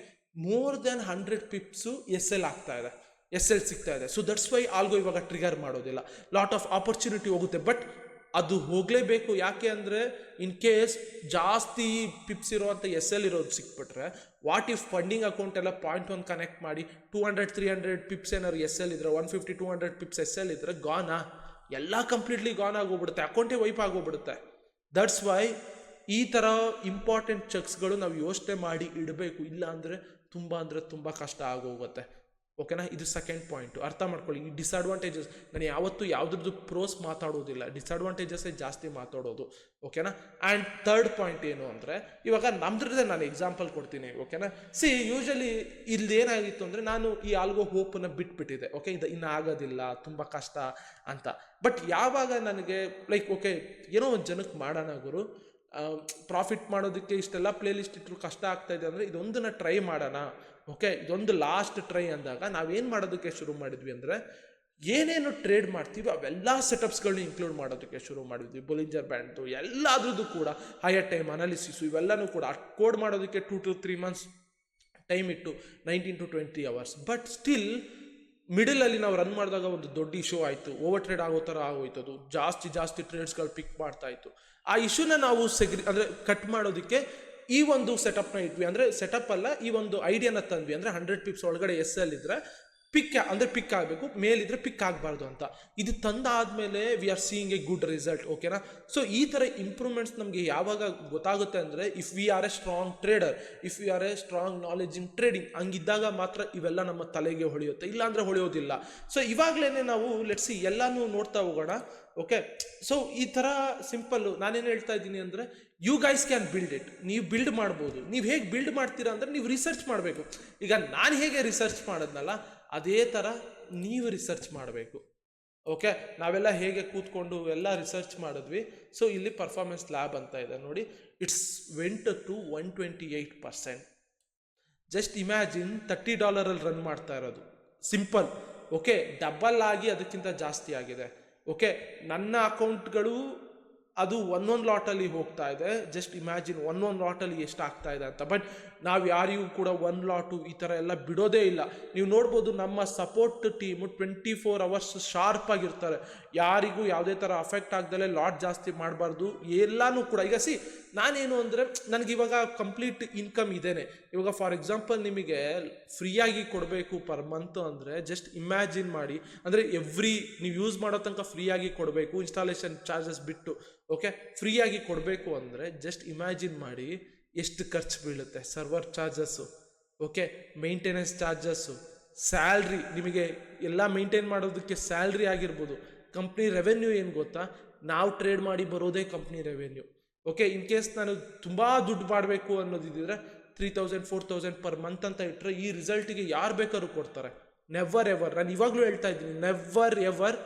ಮೋರ್ ದೆನ್ 100 ಪಿಪ್ಸು SL ಆಗ್ತಾ ಇದೆ, SL ಸಿಗ್ತಾ ಇದೆ. ಸೊ ದಟ್ಸ್ ವೈ ಆಲ್ಗೋ ಇವಾಗ ಟ್ರಿಗರ್ ಮಾಡೋದಿಲ್ಲ. ಲಾಟ್ ಆಫ್ ಆಪರ್ಚುನಿಟಿ ಹೋಗುತ್ತೆ, ಬಟ್ ಅದು ಹೋಗಲೇಬೇಕು. ಯಾಕೆ ಅಂದರೆ ಇನ್ ಕೇಸ್ ಜಾಸ್ತಿ ಪಿಪ್ಸ್ ಇರೋವಂಥ SL ಇರೋದು ಸಿಕ್ಬಿಟ್ರೆ, ವಾಟ್ ಇಫ್ ಫಂಡಿಂಗ್ ಅಕೌಂಟ್ ಎಲ್ಲ 0.1 ಕನೆಕ್ಟ್ ಮಾಡಿ 200-300 ಪಿಪ್ಸ್ ಏನಾದ್ರು SL ಇದ್ರೆ, 150-200 ಪಿಪ್ಸ್ SL ಇದ್ರೆ ಗಾನಾ, ಎಲ್ಲ ಕಂಪ್ಲೀಟ್ಲಿ ಗಾನ್ ಆಗೋಗ್ಬಿಡುತ್ತೆ, ಅಕೌಂಟೇ ವೈಪ್ ಆಗೋಗ್ಬಿಡುತ್ತೆ. ದಟ್ಸ್ ವೈ ಈ ಥರ ಇಂಪಾರ್ಟೆಂಟ್ ಚೆಕ್ಸ್ಗಳು ನಾವು ಯೋಚನೆ ಮಾಡಿ ಇಡಬೇಕು, ಇಲ್ಲ ಅಂದರೆ ತುಂಬ ಕಷ್ಟ ಆಗೋಗುತ್ತೆ. ಓಕೆನಾ, ಇದು ಸೆಕೆಂಡ್ ಪಾಯಿಂಟು, ಅರ್ಥ ಮಾಡ್ಕೊಳ್ಳಿ. ಈ ಡಿಸ್ಅಡ್ವಾಂಟೇಜಸ್ ನಾನು ಯಾವತ್ತೂ ಯಾವುದ್ರದ್ದು ಪ್ರೋಸ್ ಮಾತಾಡೋದಿಲ್ಲ, ಡಿಸ್ಅಡ್ವಾಂಟೇಜಸ್ಸೇ ಜಾಸ್ತಿ ಮಾತಾಡೋದು. ಓಕೆನಾ. ಆ್ಯಂಡ್ ಥರ್ಡ್ ಪಾಯಿಂಟ್ ಏನು ಅಂದರೆ, ಇವಾಗ ನಮ್ದ್ರದ್ದೇ ನಾನು ಎಕ್ಸಾಂಪಲ್ ಕೊಡ್ತೀನಿ. ಓಕೆನಾ. ಯೂಶಲಿ ಇಲ್ಲೇನಾಗಿತ್ತು ಅಂದರೆ, ನಾನು ಈ ಆಲ್ಗೋ ಹೋಪನ್ನು ಬಿಟ್ಬಿಟ್ಟಿದೆ. ಓಕೆ, ಇದು ಇನ್ನು ಆಗೋದಿಲ್ಲ, ತುಂಬ ಕಷ್ಟ ಅಂತ. ಬಟ್ ಯಾವಾಗ ನನಗೆ ಓಕೆ ಏನೋ ಒಂದು ಜನಕ್ಕೆ ಮಾಡೋಣ ಗುರು, ಪ್ರಾಫಿಟ್ ಮಾಡೋದಕ್ಕೆ ಇಷ್ಟೆಲ್ಲ ಪ್ಲೇ ಲಿಸ್ಟ್ ಇಟ್ಟರು ಕಷ್ಟ ಆಗ್ತಾ ಇದೆ ಅಂದರೆ ಇದೊಂದನ್ನು ಟ್ರೈ ಮಾಡೋಣ. ಓಕೆ, ಇದೊಂದು ಲಾಸ್ಟ್ ಟ್ರೈ ಅಂದಾಗ ನಾವೇನು ಮಾಡೋದಕ್ಕೆ ಶುರು ಮಾಡಿದ್ವಿ ಅಂದರೆ, ಏನೇನು ಟ್ರೇಡ್ ಮಾಡ್ತೀವಿ ಅವೆಲ್ಲ ಸೆಟಪ್ಸ್ಗಳನ್ನ ಇನ್ಕ್ಲೂಡ್ ಮಾಡೋದಕ್ಕೆ ಶುರು ಮಾಡಿದ್ವಿ. ಬೊಲಿಂಜರ್ ಬ್ಯಾಂಡ್ದು ಎಲ್ಲಾದ್ರದ್ದು ಕೂಡ ಹೈಯರ್ ಟೈಮ್ ಅನಾಲಿಸಿಸು ಇವೆಲ್ಲನೂ ಕೂಡ ಕೋಡ್ ಮಾಡೋದಕ್ಕೆ 2 to 3 months ಟೈಮ್ ಇಟ್ಟು 19 to 20 hours. ಬಟ್ ಸ್ಟಿಲ್ ಮಿಡಲಲ್ಲಿ ನಾವು ರನ್ ಮಾಡಿದಾಗ ಒಂದು ದೊಡ್ಡ ಇಶ್ಯೂ ಆಯಿತು, ಓವರ್ ಟ್ರೇಡ್ ಆಗೋ ಥರ ಆಗೋಯ್ತದು, ಜಾಸ್ತಿ ಟ್ರೇಡ್ಸ್ಗಳು ಪಿಕ್ ಮಾಡ್ತಾ ಇತ್ತು. ಆ ಇಶ್ಯೂನ ನಾವು ಕಟ್ ಮಾಡೋದಕ್ಕೆ ಈ ಒಂದು ಸೆಟಪ್ನ ಇಟ್ವಿ. ಅಂದರೆ ಸೆಟಪ್ ಅಲ್ಲ, ಈ ಒಂದು ಐಡಿಯಾನ ತಂದ್ವಿ. ಅಂದರೆ 100 pips ಒಳಗಡೆ SL ಇದ್ರೆ ಪಿಕ್ ಆಗಬೇಕು, ಮೇಲಿದ್ರೆ ಪಿಕ್ ಆಗಬಾರ್ದು ಅಂತ. ಇದು ತಂದಾದ್ಮೇಲೆ we are seeing a good result. ಓಕೆನಾ. ಸೊ ಈ ಥರ ಇಂಪ್ರೂವ್ಮೆಂಟ್ಸ್ ನಮಗೆ ಯಾವಾಗ ಗೊತ್ತಾಗುತ್ತೆ ಅಂದರೆ, if we are a strong trader, if we are a strong knowledge in trading, ಹಂಗಿದ್ದಾಗ ಮಾತ್ರ ಇವೆಲ್ಲ ನಮ್ಮ ತಲೆಗೆ ಹೊಳೆಯುತ್ತೆ, ಇಲ್ಲಾಂದರೆ ಹೊಳೆಯೋದಿಲ್ಲ. ಸೊ ಇವಾಗಲೇ ನಾವು ಲೆಟ್ಸಿ ಎಲ್ಲನೂ ನೋಡ್ತಾ ಹೋಗೋಣ. ಓಕೆ, ಸೊ ಈ ಥರ ಸಿಂಪಲ್ಲು ನಾನೇನು ಹೇಳ್ತಾ ಇದ್ದೀನಿ ಅಂದರೆ, you guys can build it. ನೀವು ಬಿಲ್ಡ್ ಮಾಡ್ಬೋದು. ನೀವು ಹೇಗೆ ಬಿಲ್ಡ್ ಮಾಡ್ತೀರಾ ಅಂದರೆ, ನೀವು ರಿಸರ್ಚ್ ಮಾಡಬೇಕು. ಈಗ ನಾನು ಹೇಗೆ ರಿಸರ್ಚ್ ಮಾಡೋದ್ನಲ್ಲ, ಅದೇ ಥರ ನೀವು ರಿಸರ್ಚ್ ಮಾಡಬೇಕು. ಓಕೆ, ನಾವೆಲ್ಲ ಹೇಗೆ ಕೂತ್ಕೊಂಡು ಎಲ್ಲ ರಿಸರ್ಚ್ ಮಾಡಿದ್ವಿ. ಸೊ ಇಲ್ಲಿ ಪರ್ಫಾರ್ಮೆನ್ಸ್ ಲ್ಯಾಬ್ ಅಂತ ಇದೆ ನೋಡಿ, it's went to 128%. Just imagine $30 run ಮಾಡ್ತಾ ಇರೋದು, ಸಿಂಪಲ್. ಓಕೆ, ಡಬಲ್ ಆಗಿ ಅದಕ್ಕಿಂತ ಜಾಸ್ತಿ ಆಗಿದೆ. ಓಕೆ, ನನ್ನ ಅಕೌಂಟ್ಗಳು ಅದು ಒಂದೊಂದು ಲಾಟಲ್ಲಿ ಹೋಗ್ತಾ ಇದೆ. ಜಸ್ಟ್ ಇಮ್ಯಾಜಿನ್ ಒಂದೊಂದು ಲಾಟಲ್ಲಿ ಎಷ್ಟು ಆಗ್ತಾ ಇದೆ ಅಂತ. ಬಟ್ ನಾವು ಯಾರಿಗೂ ಕೂಡ 1 ಲಾಟು ಈ ಥರ ಎಲ್ಲ ಬಿಡೋದೇ ಇಲ್ಲ. ನೀವು ನೋಡ್ಬೋದು, ನಮ್ಮ ಸಪೋರ್ಟ್ ಟೀಮು 24 hours ಶಾರ್ಪ್ ಆಗಿರ್ತಾರೆ. ಯಾರಿಗೂ ಯಾವುದೇ ಥರ ಅಫೆಕ್ಟ್ ಆಗ್ದಲೇ ಲಾಟ್ ಜಾಸ್ತಿ ಮಾಡಬಾರ್ದು, ಎಲ್ಲನೂ ಕೂಡ. ಈಗ ನಾನೇನು ಅಂದರೆ, ನನಗಿವಾಗ ಕಂಪ್ಲೀಟ್ ಇನ್ಕಮ್ ಇದೇನೆ. ಇವಾಗ ಫಾರ್ ಎಕ್ಸಾಂಪಲ್ ನಿಮಗೆ ಫ್ರೀಯಾಗಿ ಕೊಡಬೇಕು ಪರ್ ಮಂತ್ ಅಂದರೆ, ಜಸ್ಟ್ ಇಮ್ಯಾಜಿನ್ ಮಾಡಿ. ಅಂದರೆ ನೀವು ಯೂಸ್ ಮಾಡೋ ತನಕ ಫ್ರೀಯಾಗಿ ಕೊಡಬೇಕು, ಇನ್ಸ್ಟಾಲೇಷನ್ ಚಾರ್ಜಸ್ ಬಿಟ್ಟು. ಓಕೆ, ಫ್ರೀಯಾಗಿ ಕೊಡಬೇಕು ಅಂದರೆ ಜಸ್ಟ್ ಇಮ್ಯಾಜಿನ್ ಮಾಡಿ ಎಷ್ಟು ಖರ್ಚು ಬೀಳುತ್ತೆ. Server charges, okay, maintenance charges, salary, ನಿಮಗೆ ಎಲ್ಲ ಮೇಂಟೈನ್ ಮಾಡೋದಕ್ಕೆ ಸ್ಯಾಲ್ರಿ ಆಗಿರ್ಬೋದು. ಕಂಪ್ನಿ ರೆವೆನ್ಯೂ ಏನು ಗೊತ್ತಾ, ನಾವು ಟ್ರೇಡ್ ಮಾಡಿ ಬರೋದೇ company revenue. Okay, in case ನಾನು ತುಂಬ ದುಡ್ಡು ಮಾಡಬೇಕು ಅನ್ನೋದಿದ್ದರೆ 3000-4000 ಪರ್ ಮಂತ್ ಅಂತ ಇಟ್ಟರೆ ಈ ರಿಸಲ್ಟಿಗೆ ಯಾರು ಬೇಕಾದ್ರೂ ಕೊಡ್ತಾರೆ. ನೆವರ್ ಎವರ್, ನಾನು ಇವಾಗಲೂ ಹೇಳ್ತಾ ಇದ್ದೀನಿ, never ever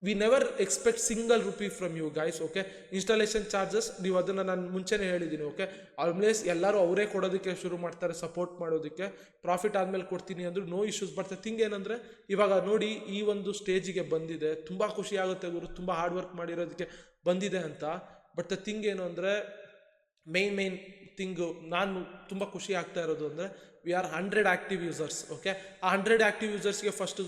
we never expect single rupee from you guys. Okay, installation charges ನೀವು ಅದನ್ನು ನಾನು ಮುಂಚೆನೇ ಹೇಳಿದ್ದೀನಿ. ಓಕೆ, ಆಲ್ಮೋಸ್ಟ್ ಎಲ್ಲರೂ ಅವರೇ ಕೊಡೋದಕ್ಕೆ ಶುರು ಮಾಡ್ತಾರೆ, ಸಪೋರ್ಟ್ ಮಾಡೋದಕ್ಕೆ. ಪ್ರಾಫಿಟ್ ಆದಮೇಲೆ ಕೊಡ್ತೀನಿ ಅಂದರೂ ನೋ ಇಶ್ಯೂಸ್. ಬಟ್ ಥಿಂಗ್ ಏನಂದರೆ, ಇವಾಗ ನೋಡಿ ಈ ಒಂದು ಸ್ಟೇಜಿಗೆ ಬಂದಿದೆ, ತುಂಬ ಖುಷಿ ಆಗುತ್ತೆ ಗುರು, ತುಂಬ ಹಾರ್ಡ್ ವರ್ಕ್ ಮಾಡಿರೋದಕ್ಕೆ ಬಂದಿದೆ ಅಂತ. ಬಟ್ ಥಿಂಗ್ ಏನು ಅಂದರೆ, ಮೇನ್ ಥಿಂಗು ನಾನು ತುಂಬ ಖುಷಿ ಆಗ್ತಾ ಇರೋದು ಅಂದರೆ, we are 100 active users. Okay, ಆ 100 ಆ್ಯಕ್ಟಿವ್ ಯೂಸರ್ಸ್ಗೆ ಫಸ್ಟು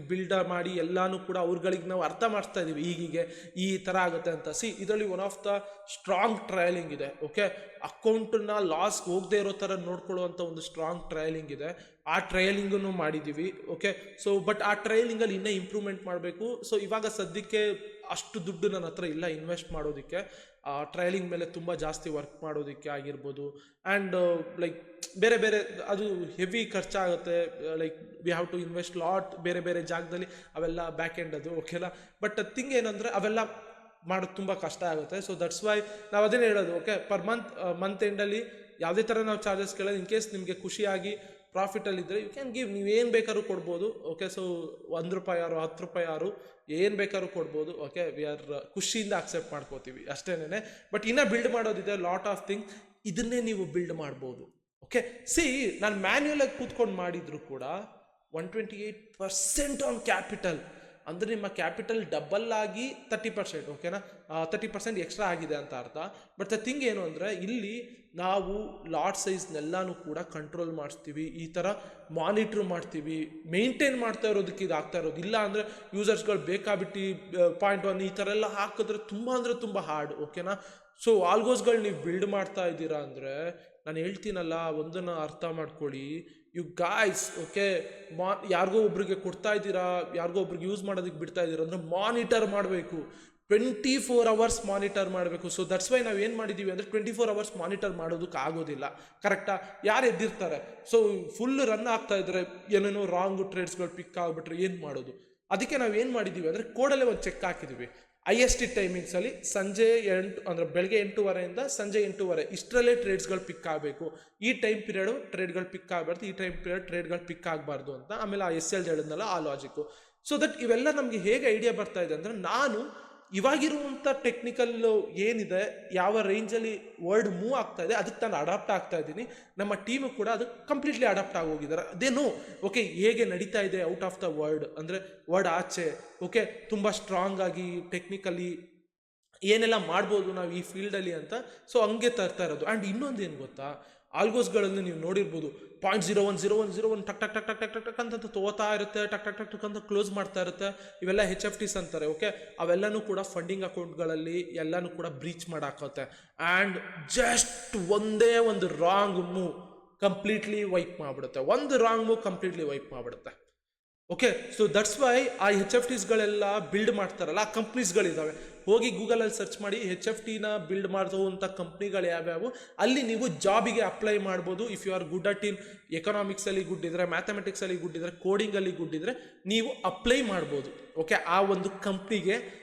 ಬಿಲ್ಡ್ ಮಾಡಿ ಎಲ್ಲನೂ ಕೂಡ ಅವ್ರುಗಳಿಗೆ ನಾವು ಅರ್ಥ ಮಾಡಿಸ್ತಾ ಇದ್ದೀವಿ, ಈಗೀಗೆ ಈ ಥರ ಆಗುತ್ತೆ ಅಂತ. ಇದರಲ್ಲಿ ಒನ್ ಆಫ್ ದ ಸ್ಟ್ರಾಂಗ್ ಟ್ರಯಲಿಂಗ್ ಇದೆ. ಓಕೆ, ಅಕೌಂಟನ್ನ ಲಾಸ್ ಹೋಗದೆ ಇರೋ ಥರ ನೋಡ್ಕೊಳ್ಳುವಂಥ ಒಂದು ಸ್ಟ್ರಾಂಗ್ ಟ್ರಯಲಿಂಗ್ ಇದೆ. ಆ ಟ್ರಯಲಿಂಗನ್ನು ಮಾಡಿದ್ದೀವಿ. ಓಕೆ, ಸೊ ಬಟ್ ಆ ಟ್ರಯಲಿಂಗಲ್ಲಿ ಇನ್ನೂ ಇಂಪ್ರೂವ್ಮೆಂಟ್ ಮಾಡಬೇಕು. ಸೊ ಇವಾಗ ಸದ್ಯಕ್ಕೆ ಅಷ್ಟು ದುಡ್ಡು ನನ್ನ ಹತ್ರ ಇಲ್ಲ ಇನ್ವೆಸ್ಟ್ ಮಾಡೋದಕ್ಕೆ. ಟ್ರಯಲಿಂಗ್ ಮೇಲೆ ತುಂಬ ಜಾಸ್ತಿ ವರ್ಕ್ ಮಾಡೋದಕ್ಕೆ ಆಗಿರ್ಬೋದು. ಆ್ಯಂಡ್ ಬೇರೆ ಅದು ಹೆವಿ ಖರ್ಚಾಗುತ್ತೆ. We have to invest lot ಬೇರೆ ಜಾಗದಲ್ಲಿ, ಅವೆಲ್ಲ ಬ್ಯಾಕ್ ಎಂಡ್ ಅದು. ಓಕೆನಾ. ಬಟ್ ಥಿಂಗ್ ಏನಂದರೆ, ಅವೆಲ್ಲ ಮಾಡೋದು ತುಂಬ ಕಷ್ಟ ಆಗುತ್ತೆ. ಸೊ ದಟ್ಸ್ ವೈ ನಾವು ಅದನ್ನೇ ಹೇಳೋದು. ಓಕೆ, ಪರ್ ಮಂತ್ ಎಂಡಲ್ಲಿ ಯಾವುದೇ ಥರ ನಾವು ಚಾರ್ಜಸ್ ಕೇಳೋದು. ಇನ್ ಕೇಸ್ ನಿಮಗೆ ಖುಷಿಯಾಗಿ ಪ್ರಾಫಿಟಲ್ಲಿದ್ದರೆ ಯು ಕ್ಯಾನ್ ಗಿವ್, ನೀವೇನು ಬೇಕಾದ್ರೂ ಕೊಡ್ಬೋದು. ಓಕೆ, ಸೊ ₹1 ₹10 ಏನು ಬೇಕಾದ್ರೂ ಕೊಡ್ಬೋದು. ಓಕೆ, ವಿ ಆರ್ ಖುಷಿಯಿಂದ ಅಕ್ಸೆಪ್ಟ್ ಮಾಡ್ಕೋತೀವಿ ಅಷ್ಟೇನೆ. ಬಟ್ ಇನ್ನೂ ಬಿಲ್ಡ್ ಮಾಡೋದಿದೆ, ಲಾಟ್ ಆಫ್ ಥಿಂಗ್. ಇದನ್ನೇ ನೀವು ಬಿಲ್ಡ್ ಮಾಡ್ಬೋದು. ಓಕೆ, ನಾನು ಮ್ಯಾನ್ಯುಯಲಾಗಿ ಕೂತ್ಕೊಂಡು ಮಾಡಿದ್ರು ಕೂಡ 128% ಆನ್ ಕ್ಯಾಪಿಟಲ್. ಅಂದರೆ ನಿಮ್ಮ ಕ್ಯಾಪಿಟಲ್ ಡಬಲ್ ಆಗಿ 30%. ಓಕೆನಾ, 30% ಎಕ್ಸ್ಟ್ರಾ ಆಗಿದೆ ಅಂತ ಅರ್ಥ. ಬಟ್ ದ ಥಿಂಗ್ ಏನು ಅಂದರೆ, ಇಲ್ಲಿ ನಾವು ಲಾಟ್ ಸೈಜ್ನೆಲ್ಲನೂ ಕೂಡ ಕಂಟ್ರೋಲ್ ಮಾಡಿಸ್ತೀವಿ, ಈ ಥರ ಮಾನಿಟ್ರ್ ಮಾಡ್ತೀವಿ, ಮೇಂಟೈನ್ ಮಾಡ್ತಾ ಇರೋದಕ್ಕೆ ಇದಾಗ್ತಾ ಇರೋದು. ಇಲ್ಲ ಅಂದರೆ ಯೂಸರ್ಸ್ಗಳು ಬೇಕಾಬಿಟ್ಟು 0.1 ಈ ಥರ ಎಲ್ಲ ಹಾಕಿದ್ರೆ ತುಂಬ ಹಾರ್ಡ್. ಓಕೆನಾ. ಸೊ ಆಲ್ಗೋಸ್ಗಳು ನೀವು ಬಿಲ್ಡ್ ಮಾಡ್ತಾ ಇದ್ದೀರಾ ಅಂದರೆ, ನಾನು ಹೇಳ್ತೀನಲ್ಲ, ಒಂದನ್ನು ಅರ್ಥ ಮಾಡ್ಕೊಳ್ಳಿ, ಯು ಗಾಯ್ಸ್ ಓಕೆ ಯಾರಿಗೋ ಒಬ್ರಿಗೆ ಕೊಡ್ತಾ ಇದ್ದೀರಾ, ಯಾರಿಗೋ ಒಬ್ರಿಗೆ ಯೂಸ್ ಮಾಡೋದಕ್ಕೆ ಬಿಡ್ತಾ ಇದ್ದೀರಾ ಅಂದರೆ ಮಾನಿಟರ್ ಮಾಡಬೇಕು, 24 hours ಮಾನಿಟರ್ ಮಾಡಬೇಕು. ಸೊ ದಟ್ಸ್ ವೈ ನಾವು ಏನು ಮಾಡಿದ್ದೀವಿ ಅಂದರೆ 24 hours ಮಾನಿಟರ್ ಮಾಡೋದಕ್ಕೆ ಆಗೋದಿಲ್ಲ. ಕರೆಕ್ಟಾ? ಯಾರು ಎದ್ದಿರ್ತಾರೆ, ಸೊ ಫುಲ್ ರನ್ ಆಗ್ತಾ ಇದ್ರೆ ಏನೇನೋ ರಾಂಗ್ ಟ್ರೇಡ್ಸ್ಗಳು ಪಿಕ್ ಆಗಿಬಿಟ್ರೆ ಏನು ಮಾಡೋದು? ಅದಕ್ಕೆ ನಾವು ಏನು ಮಾಡಿದ್ದೀವಿ ಅಂದರೆ ಕೋಡಲ್ಲೇ ಒಂದು ಚೆಕ್ ಹಾಕಿದ್ದೀವಿ. IST ಟೈಮಿಂಗ್ಸಲ್ಲಿ ಸಂಜೆ 8 ಅಂದರೆ ಬೆಳಗ್ಗೆ 8:30 ಸಂಜೆ 8:30 ಇಷ್ಟರಲ್ಲೇ ಟ್ರೇಡ್ಸ್ಗಳು ಪಿಕ್ ಆಗಬೇಕು. ಈ ಟೈಮ್ ಪೀರಿಯಡು ಟ್ರೇಡ್ಗಳು ಪಿಕ್ ಆಗಬಾರ್ದು, ಈ ಟೈಮ್ ಪೀರಿಯಡ್ ಟ್ರೇಡ್ಗಳು ಪಿಕ್ ಆಗಬಾರ್ದು ಅಂತ. ಆಮೇಲೆ ಆ SL ಹೇಳಿದ್ನಲ್ಲ ಆ ಲಾಜಿಕ್ಕು. ಸೊ ದಟ್ ಇವೆಲ್ಲ ನಮಗೆ ಹೇಗೆ ಐಡಿಯಾ ಬರ್ತಾ ಇದೆ ಅಂದರೆ, ನಾನು ಇವಾಗಿರುವಂಥ ಟೆಕ್ನಿಕಲ್ ಏನಿದೆ, ಯಾವ ರೇಂಜಲ್ಲಿ ವರ್ಲ್ಡ್ ಮೂವ್ ಆಗ್ತಾ ಇದೆ ಅದಕ್ಕೆ ನಾನು ಅಡಾಪ್ಟ್ ಆಗ್ತಾ ಇದ್ದೀನಿ. ನಮ್ಮ ಟೀಮು ಕೂಡ ಅದಕ್ಕೆ ಕಂಪ್ಲೀಟ್ಲಿ ಅಡಾಪ್ಟ್ ಆಗೋಗಿದ್ದಾರೆ. ಅದೇನು ಓಕೆ ಹೇಗೆ ನಡೀತಾ ಇದೆ ಔಟ್ ಆಫ್ ದ ವರ್ಲ್ಡ್ ಅಂದರೆ ವರ್ಲ್ಡ್ ಆಚೆ, ಓಕೆ ತುಂಬ ಸ್ಟ್ರಾಂಗ್ ಆಗಿ ಟೆಕ್ನಿಕಲಿ ಏನೆಲ್ಲ ಮಾಡ್ಬೋದು ನಾವು ಈ ಫೀಲ್ಡಲ್ಲಿ ಅಂತ. ಸೊ ಹಂಗೆ ತರ್ತಾ ಇರೋದು. ಆ್ಯಂಡ್ ಇನ್ನೊಂದು ಏನು ಗೊತ್ತಾ, ಆಲ್ಗೋಸ್ಗಳಲ್ಲಿ ನೀವು ನೋಡಿರ್ಬೋದು 0.0101 ಟಕ್ ಟಕ್ ಟಕ್ ಟಕ್ ಟಕ್ ಟಕ್ ಟಕ್ ಅಂತ ತಗೋತಾ ಇರುತ್ತೆ, ಟಕ್ ಟಕ್ ಟಕ್ ಟಕ್ ಅಂತ ಕ್ಲೋಸ್ ಮಾಡ್ತಾ ಇರುತ್ತೆ. ಇವೆಲ್ಲ HFTs ಅಂತಾರೆ. ಓಕೆ, ಅವೆಲ್ಲನೂ ಕೂಡ ಫಂಡಿಂಗ್ ಅಕೌಂಟ್ಗಳಲ್ಲಿ ಎಲ್ಲನೂ ಕೂಡ ಬ್ರೀಚ್ ಮಾಡಾಕತ್ತೆ. ಆ್ಯಂಡ್ ಜಸ್ಟ್ ಒಂದೇ ಒಂದು ರಾಂಗ್ ಮೂವ್ ಕಂಪ್ಲೀಟ್ಲಿ ವೈಪ್ ಮಾಡಿಬಿಡುತ್ತೆ. ಒಂದು ರಾಂಗ್ ಮೂವ್ ಕಂಪ್ಲೀಟ್ಲಿ ವೈಪ್ ಮಾಡಿಬಿಡುತ್ತೆ. ಓಕೆ, ಸೊ ದಟ್ಸ್ ವೈ ಆ HFTsಗಳೆಲ್ಲ ಬಿಲ್ಡ್ ಮಾಡ್ತಾರಲ್ಲ ಆ ಕಂಪ್ನೀಸ್ಗಳಿದ್ದಾವೆ. ಹೋಗಿ ಗೂಗಲಲ್ಲಿ ಸರ್ಚ್ ಮಾಡಿ HFTನ ಬಿಲ್ಡ್ ಮಾಡುವಂಥ ಕಂಪ್ನಿಗಳು ಯಾವ್ಯಾವು, ಅಲ್ಲಿ ನೀವು ಜಾಬಿಗೆ ಅಪ್ಲೈ ಮಾಡ್ಬೋದು. If you are good at in ಎಕನಾಮಿಕ್ಸಲ್ಲಿ ಗುಡ್ ಇದ್ದರೆ, ಮ್ಯಾಥಮೆಟಿಕ್ಸಲ್ಲಿ ಗುಡ್ ಇದ್ದರೆ, ಕೋಡಿಂಗಲ್ಲಿ ಗುಡ್ ಇದ್ದರೆ ನೀವು ಅಪ್ಲೈ ಮಾಡ್ಬೋದು. ಓಕೆ, ಆ ಒಂದು ಕಂಪ್ನಿಗೆ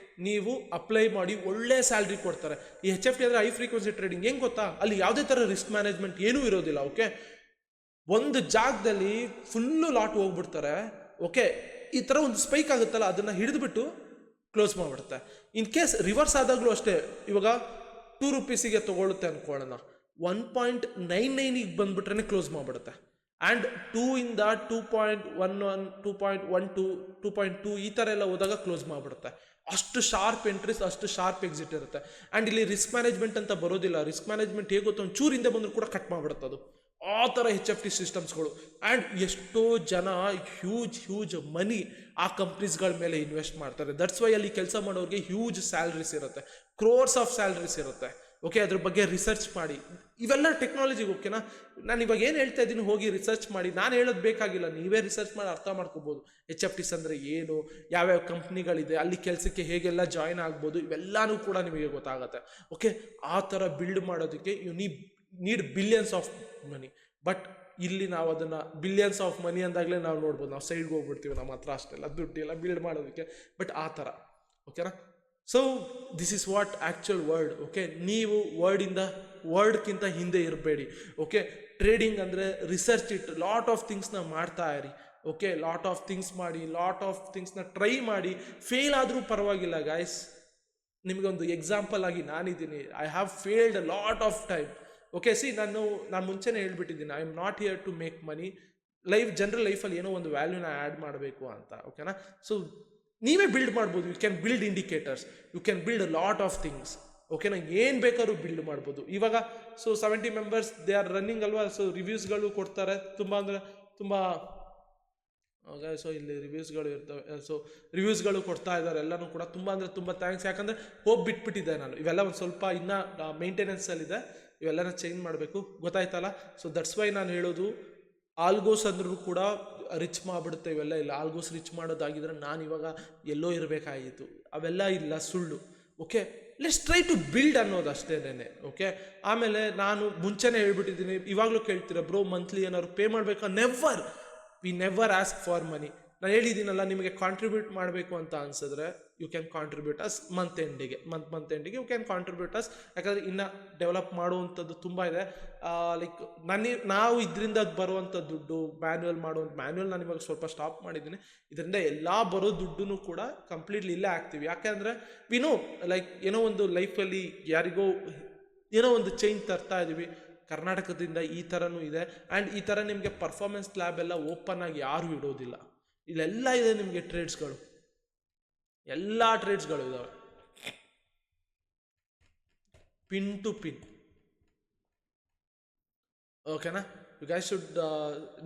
ನೀವು ಅಪ್ಲೈ ಮಾಡಿ ಒಳ್ಳೆ ಸ್ಯಾಲ್ರಿ ಕೊಡ್ತಾರೆ. ಈ HFT ಅಂದರೆ ಹೈ ಫ್ರೀಕ್ವೆನ್ಸಿ ಟ್ರೇಡಿಂಗ್. ಹೆಂಗೆ ಗೊತ್ತಾ, ಅಲ್ಲಿ ಯಾವುದೇ ಥರ ರಿಸ್ಕ್ ಮ್ಯಾನೇಜ್ಮೆಂಟ್ ಏನೂ ಇರೋದಿಲ್ಲ. ಓಕೆ, ಒಂದು ಜಾಗದಲ್ಲಿ ಫುಲ್ಲು ಲಾಟ್ ಹೋಗ್ಬಿಡ್ತಾರೆ. ಓಕೆ, ಈ ಥರ ಒಂದು ಸ್ಪೈಕ್ ಆಗುತ್ತಲ್ಲ ಅದನ್ನು ಹಿಡಿದುಬಿಟ್ಟು ಕ್ಲೋಸ್ ಮಾಡಿಬಿಡುತ್ತೆ. ಇನ್ ಕೇಸ್ ರಿವರ್ಸ್ ಆದಾಗಲೂ ಅಷ್ಟೇ, ಇವಾಗ 2 ರೂಪೀಸಿಗೆ ತೊಗೊಳುತ್ತೆ ಅಂದ್ಕೊಳ್ಳೋಣ, 1.99 ಬಂದುಬಿಟ್ರೆ ಕ್ಲೋಸ್ ಮಾಡಿಬಿಡುತ್ತೆ. ಆ್ಯಂಡ್ 2ಇಂದ 2.11 2.12 2.2 ಈ ಥರ ಎಲ್ಲ ಹೋದಾಗ ಕ್ಲೋಸ್ ಮಾಡಿಬಿಡುತ್ತೆ. ಅಷ್ಟು ಶಾರ್ಪ್ ಎಂಟ್ರೀಸ್, ಅಷ್ಟು ಶಾರ್ಪ್ ಎಕ್ಸಿಟ್ ಇರುತ್ತೆ. ಆ್ಯಂಡ್ ಇಲ್ಲಿ ರಿಸ್ಕ್ ಮ್ಯಾನೇಜ್ಮೆಂಟ್ ಅಂತ ಬರೋದಿಲ್ಲ. ರಿಸ್ಕ್ ಮ್ಯಾನೇಜ್ಮೆಂಟ್ ಹೇಗೆ ಗೊತ್ತು, ಒಂದು ಚೂರಿಂದ ಬಂದರೂ ಕೂಡ ಕಟ್ ಮಾಡಿಬಿಡುತ್ತೆ ಅದು. ಆ ಥರ HFT ಸಿಸ್ಟಮ್ಸ್ಗಳು. ಆ್ಯಂಡ್ ಎಷ್ಟೋ ಜನ ಹ್ಯೂಜ್ ಮನಿ ಆ ಕಂಪ್ನೀಸ್ಗಳ ಮೇಲೆ ಇನ್ವೆಸ್ಟ್ ಮಾಡ್ತಾರೆ. ದಟ್ಸ್ ವೈ ಅಲ್ಲಿ ಕೆಲಸ ಮಾಡೋರಿಗೆ ಹ್ಯೂಜ್ ಸ್ಯಾಲ್ರೀಸ್ ಇರುತ್ತೆ, ಕ್ರೋರ್ಸ್ ಆಫ್ ಸ್ಯಾಲ್ರೀಸ್ ಇರುತ್ತೆ. ಓಕೆ, ಅದ್ರ ಬಗ್ಗೆ ರಿಸರ್ಚ್ ಮಾಡಿ. ಇವೆಲ್ಲ ಟೆಕ್ನಾಲಜಿಗೆ ಓಕೆನಾ. ನಾನು ಇವಾಗ ಏನು ಹೇಳ್ತಾ ಇದ್ದೀನಿ, ಹೋಗಿ ರಿಸರ್ಚ್ ಮಾಡಿ. ನಾನು ಹೇಳೋದು ಬೇಕಾಗಿಲ್ಲ, ನೀವೇ ರಿಸರ್ಚ್ ಮಾಡಿ ಅರ್ಥ ಮಾಡ್ಕೋಬೋದು. HFTs ಅಂದರೆ ಏನು, ಯಾವ್ಯಾವ ಕಂಪ್ನಿಗಳಿದೆ, ಅಲ್ಲಿ ಕೆಲಸಕ್ಕೆ ಹೇಗೆಲ್ಲ ಜಾಯ್ನ್ ಆಗ್ಬೋದು, ಇವೆಲ್ಲನೂ ಕೂಡ ನಿಮಗೆ ಗೊತ್ತಾಗುತ್ತೆ. ಓಕೆ, ಆ ಥರ ಬಿಲ್ಡ್ ಮಾಡೋದಕ್ಕೆ you need billions of money. But ಇಲ್ಲಿ ನಾವು ಅದನ್ನು ಬಿಲಿಯನ್ಸ್ ಆಫ್ ಮನಿ ಅಂದಾಗಲೇ ನಾವು ನೋಡ್ಬೋದು, ನಾವು ಸೈಡ್ಗೆ ಹೋಗ್ಬಿಡ್ತೀವಿ, ನಮ್ಮ ಹತ್ರ ಅಷ್ಟೆಲ್ಲ ದುಡ್ಡಿಲ್ಲ ಬಿಲ್ಡ್ ಮಾಡೋದಕ್ಕೆ. ಬಟ್ ಆ ಥರ ಓಕೆನಾ. So this is what actual world. Okay, ನೀವು ವರ್ಲ್ಡ್ಗಿಂತ ಹಿಂದೆ ಇರಬೇಡಿ. ಓಕೆ, ಟ್ರೇಡಿಂಗ್ ಅಂದರೆ ರಿಸರ್ಚ್ ಇಟ್ಟು ಲಾಟ್ ಆಫ್ ಥಿಂಗ್ಸ್ನ ಮಾಡ್ತಾ ಇರಿ. ಓಕೆ, ಲಾಟ್ ಆಫ್ ಥಿಂಗ್ಸ್ ಮಾಡಿ, ಲಾಟ್ ಆಫ್ ಥಿಂಗ್ಸ್ನ ಟ್ರೈ ಮಾಡಿ. ಫೇಲ್ ಆದರೂ ಪರವಾಗಿಲ್ಲ ಗಾಯ್ಸ್. ನಿಮಗೊಂದು ಎಕ್ಸಾಂಪಲ್ ಆಗಿ ನಾನಿದ್ದೀನಿ. I have failed a lot of time. Okay, ನಾನು ಮುಂಚೆನೇ ಹೇಳ್ಬಿಟ್ಟಿದ್ದೀನಿ, I am not here to make money. General ಲೈಫಲ್ಲಿ ಏನೋ ಒಂದು ವ್ಯಾಲ್ಯೂನ ಆ್ಯಡ್ ಮಾಡಬೇಕು ಅಂತ. ಓಕೆನಾ. ಸೊ ನೀವೇ ಬಿಲ್ಡ್ ಮಾಡ್ಬೋದು. You can build indicators, you can build a lot of things. ಓಕೆನಾ, ಏನು ಬೇಕಾದ್ರೂ ಬಿಲ್ಡ್ ಮಾಡ್ಬೋದು. ಇವಾಗ so 70 members they are running ಅಲ್ವಾ. ಸೊ ರಿವ್ಯೂಸ್ಗಳು ಕೊಡ್ತಾರೆ ತುಂಬ ಅಂದರೆ ತುಂಬ. ಸೊ ಇಲ್ಲಿ ರಿವ್ಯೂಸ್ಗಳು ಇರ್ತವೆ. ಸೊ ರಿವ್ಯೂಸ್ಗಳು ಕೊಡ್ತಾ ಇದ್ದಾರೆ ಎಲ್ಲನೂ ಕೂಡ. ತುಂಬ ಅಂದರೆ ತುಂಬ ಥ್ಯಾಂಕ್ಸ್. ಯಾಕಂದರೆ ಹೋಗಿ ಬಿಟ್ಬಿಟ್ಟಿದ್ದೆ ನಾನು. ಇವೆಲ್ಲ ಒಂದು ಸ್ವಲ್ಪ ಇನ್ನೂ ಮೇಂಟೆನೆನ್ಸಲ್ಲಿದೆ, ಇವೆಲ್ಲನ ಚೇಂಜ್ ಮಾಡಬೇಕು. ಗೊತ್ತಾಯ್ತಲ್ಲ. ಸೊ ದಟ್ಸ್ ವೈ ನಾನು ಹೇಳೋದು, ಆಲ್ಗೋಸ್ ಅಂದ್ರೂ ಕೂಡ ರಿಚ್ ಮಾಡಿಬಿಡುತ್ತೆ ಇವೆಲ್ಲ. ಇಲ್ಲ, ಆಲ್ಗೋಸ್ ರಿಚ್ ಮಾಡೋದಾಗಿದ್ರೆ ನಾನು ಇವಾಗ ಎಲ್ಲೋ ಇರಬೇಕಾಗಿತ್ತು. ಅವೆಲ್ಲ ಇಲ್ಲ, ಸುಳ್ಳು. Okay, let's try to build ಅನ್ನೋದು ಅಷ್ಟೇನೆ. ಓಕೆ, ಆಮೇಲೆ ನಾನು ಮುಂಚೆನೇ ಹೇಳ್ಬಿಟ್ಟಿದ್ದೀನಿ, ಇವಾಗಲೂ ಕೇಳ್ತೀರ ಬ್ರೋ ಮಂತ್ಲಿ ಏನಾದ್ರು ಪೇ ಮಾಡಬೇಕಾ? We never ask for money. ನಾನು ಹೇಳಿದ್ದೀನಲ್ಲ, ನಿಮಗೆ ಕಾಂಟ್ರಿಬ್ಯೂಟ್ ಮಾಡಬೇಕು ಅಂತ ಅನ್ಸಿದ್ರೆ you can contribute us month ಎಂಡಿಗೆ ಯು ಕ್ಯಾನ್ ಕಾಂಟ್ರಿಬ್ಯೂಟ್ ಅಸ್. ಯಾಕಂದರೆ ಇನ್ನು ಡೆವಲಪ್ ಮಾಡುವಂಥದ್ದು ತುಂಬ ಇದೆ. ಲೈಕ್ ನಾವು ಇದರಿಂದ ಬರುವಂಥ ದುಡ್ಡು ಮ್ಯಾನ್ಯುವಲ್ ನಾನು ಇವಾಗ ಸ್ವಲ್ಪ ಸ್ಟಾಪ್ ಮಾಡಿದ್ದೀನಿ. ಇದರಿಂದ ಎಲ್ಲ ಬರೋ ದುಡ್ಡು ಕೂಡ ಕಂಪ್ಲೀಟ್ಲಿ ಇಲ್ಲೇ ಹಾಕ್ತೀವಿ. ಯಾಕೆಂದರೆ ವಿ ನೋ ಲೈಕ್ ಏನೋ ಒಂದು ಲೈಫಲ್ಲಿ ಯಾರಿಗೋ ಏನೋ ಒಂದು ಚೇಂಜ್ ತರ್ತಾ ಇದ್ದೀವಿ. ಕರ್ನಾಟಕದಿಂದ ಈ ಥರನೂ ಇದೆ. ಆ್ಯಂಡ್ ಈ ಥರ ನಿಮಗೆ ಪರ್ಫಾರ್ಮೆನ್ಸ್ ಲ್ಯಾಬ್ ಎಲ್ಲ ಓಪನ್ ಆಗಿ ಯಾರೂ ಇಡೋದಿಲ್ಲ. ಇಲ್ಲೆಲ್ಲ ಇದೆ ನಿಮಗೆ ಟ್ರೇಡ್ಸ್ಗಳು, ಎಲ್ಲ ಟ್ರೇಡ್ಸ್ಗಳು ಇದ್ದಾವೆ, ಪಿನ್ ಟು ಪಿನ್. ಓಕೆನಾ, ಯು ಗೈಸ್ ಶುಡ್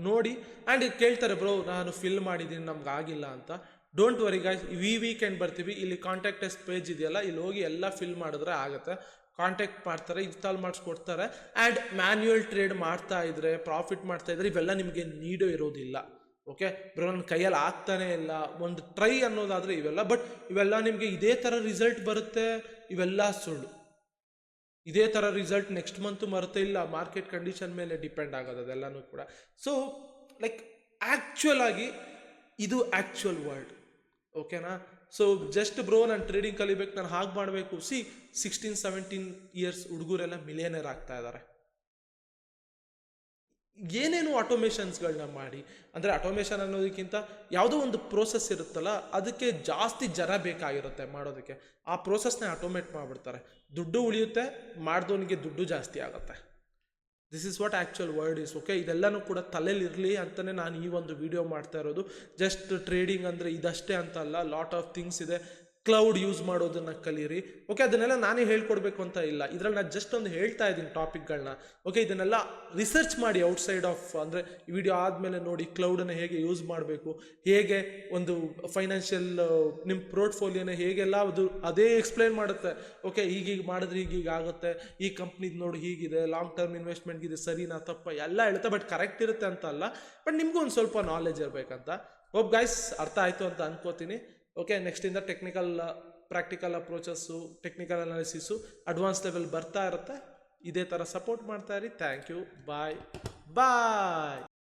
ನೋಡಿ. ಆ್ಯಂಡ್ ಕೇಳ್ತಾರೆ ಬ್ರೋ ನಾನು ಫಿಲ್ ಮಾಡಿದ್ದೀನಿ ನಮ್ಗೆ ಆಗಿಲ್ಲ ಅಂತ. ಡೋಂಟ್ ವರಿ ಗೈಸ್, ವೀಕೆಂಡ್ ಬರ್ತೀವಿ. ಇಲ್ಲಿ ಕಾಂಟ್ಯಾಕ್ಟ್ ಅಸ್ ಪೇಜ್ ಇದೆಯಲ್ಲ, ಇಲ್ಲಿ ಹೋಗಿ ಎಲ್ಲ ಫಿಲ್ ಮಾಡಿದ್ರೆ ಆಗುತ್ತೆ. ಕಾಂಟ್ಯಾಕ್ಟ್ ಮಾಡ್ತಾರೆ, ಇನ್ಸ್ಟಾಲ್ ಮಾಡಿಸ್ಕೊಡ್ತಾರೆ. ಆ್ಯಂಡ್ ಮ್ಯಾನ್ಯುಯಲ್ ಟ್ರೇಡ್ ಮಾಡ್ತಾ ಇದ್ರೆ, ಪ್ರಾಫಿಟ್ ಮಾಡ್ತಾ ಇದ್ರೆ ಇವೆಲ್ಲ ನಿಮಗೆ ನೀಡೋ ಇರೋದಿಲ್ಲ. ಓಕೆ ಬ್ರೋ, ನನ್ನ ಕೈಯಲ್ಲಿ ಆಗ್ತಾನೆ ಇಲ್ಲ, ಒಂದು ಟ್ರೈ ಅನ್ನೋದಾದರೆ ಇವೆಲ್ಲ. ಬಟ್ ಇವೆಲ್ಲ ನಿಮಗೆ ಇದೇ ಥರ ರಿಸಲ್ಟ್ ಬರುತ್ತೆ, ಇವೆಲ್ಲ ಸುಳ್ಳು. ಇದೇ ಥರ ರಿಸಲ್ಟ್ ನೆಕ್ಸ್ಟ್ ಮಂತು ಬರುತ್ತೆ ಇಲ್ಲ, ಮಾರ್ಕೆಟ್ ಕಂಡೀಷನ್ ಮೇಲೆ ಡಿಪೆಂಡ್ ಆಗೋದು ಅದೆಲ್ಲನೂ ಕೂಡ. ಸೊ ಲೈಕ್ ಆ್ಯಕ್ಚುಯಲ್ ಆಗಿ ಇದು ಆ್ಯಕ್ಚುಯಲ್ ವರ್ಲ್ಡ್. ಓಕೆನಾ? ಸೊ ಜಸ್ಟ್ ಬ್ರೋ ನಾನು ಟ್ರೇಡಿಂಗ್ ಕಲಿಬೇಕು, ನಾನು ಹಾಗೆ ಮಾಡಬೇಕು. 16-17 ಇಯರ್ಸ್ ಹುಡುಗರೆಲ್ಲ ಮಿಲಿಯನರ್ ಆಗ್ತಾ ಇದ್ದಾರೆ. ಏನೇನು ಆಟೋಮೇಷನ್ಸ್ಗಳನ್ನ ಮಾಡಿ, ಅಂದರೆ ಆಟೋಮೇಷನ್ ಅನ್ನೋದಕ್ಕಿಂತ ಯಾವುದೋ ಒಂದು ಪ್ರೋಸೆಸ್ ಇರುತ್ತಲ್ಲ, ಅದಕ್ಕೆ ಜಾಸ್ತಿ ಜನ ಬೇಕಾಗಿರುತ್ತೆ ಮಾಡೋದಕ್ಕೆ. ಆ ಪ್ರೋಸೆಸ್ನ ಆಟೋಮೇಟ್ ಮಾಡಿಬಿಡ್ತಾರೆ, ದುಡ್ಡು ಉಳಿಯುತ್ತೆ, ಮಾಡಿದವನಿಗೆ ದುಡ್ಡು ಜಾಸ್ತಿ ಆಗುತ್ತೆ. This is what actual word is. Okay, ಇದೆಲ್ಲನೂ ಕೂಡ ತಲೆಯಲ್ಲಿರಲಿ ಅಂತಲೇ ನಾನು ಈ ಒಂದು ವಿಡಿಯೋ ಮಾಡ್ತಾ ಇರೋದು. ಜಸ್ಟ್ ಟ್ರೇಡಿಂಗ್ ಅಂದರೆ ಇದಷ್ಟೇ ಅಂತ ಅಲ್ಲ, ಲಾಟ್ ಆಫ್ ಥಿಂಗ್ಸ್ ಇದೆ. ಕ್ಲೌಡ್ ಯೂಸ್ ಮಾಡೋದನ್ನು ಕಲೀರಿ. ಓಕೆ, ಅದನ್ನೆಲ್ಲ ನಾನೇ ಹೇಳ್ಕೊಡ್ಬೇಕು ಅಂತ ಇಲ್ಲ, ಇದರಲ್ಲಿ ನಾನು ಜಸ್ಟ್ ಒಂದು ಹೇಳ್ತಾ ಇದ್ದೀನಿ ಟಾಪಿಕ್ಗಳನ್ನ. ಓಕೆ, ಇದನ್ನೆಲ್ಲ ರಿಸರ್ಚ್ ಮಾಡಿ ಔಟ್ಸೈಡ್ ಆಫ್, ಅಂದರೆ ಈ ವಿಡಿಯೋ ಆದಮೇಲೆ ನೋಡಿ ಕ್ಲೌಡನ್ನು ಹೇಗೆ ಯೂಸ್ ಮಾಡಬೇಕು, ಹೇಗೆ ಒಂದು ಫೈನಾನ್ಷಿಯಲ್ ನಿಮ್ಮ ಪೋರ್ಟ್ಫೋಲಿಯೋನ ಹೇಗೆಲ್ಲ ಅದು ಅದೇ ಎಕ್ಸ್ಪ್ಲೈನ್ ಮಾಡುತ್ತೆ. ಓಕೆ, ಹೀಗೀಗ ಮಾಡಿದ್ರೆ ಹೀಗೀಗ ಆಗುತ್ತೆ, ಈ ಕಂಪ್ನಿದು ನೋಡಿ ಹೀಗಿದೆ, ಲಾಂಗ್ ಟರ್ಮ್ ಇನ್ವೆಸ್ಟ್ಮೆಂಟ್ಗಿದೆ, ಸರಿನಾ ತಪ್ಪ ಎಲ್ಲ ಹೇಳುತ್ತೆ. ಬಟ್ ಕರೆಕ್ಟ್ ಇರುತ್ತೆ ಅಂತ ಅಲ್ಲ, ಬಟ್ ನಿಮಗೂ ಒಂದು ಸ್ವಲ್ಪ ನಾಲೆಜ್ ಇರಬೇಕಂತ. ಹೋಪ್ ಗೈಸ್ ಅರ್ಥ ಆಯಿತು ಅಂತ ಅನ್ಕೋತೀನಿ. ಓಕೆ, ನೆಕ್ಸ್ಟಿಂದ technical practical approaches, technical analysis, advance level ಬರ್ತಾ ಇರುತ್ತೆ. ಇದೇ ಥರ ಸಪೋರ್ಟ್ ಮಾಡ್ತಾ ಇರಿ. Thank you. Bye bye.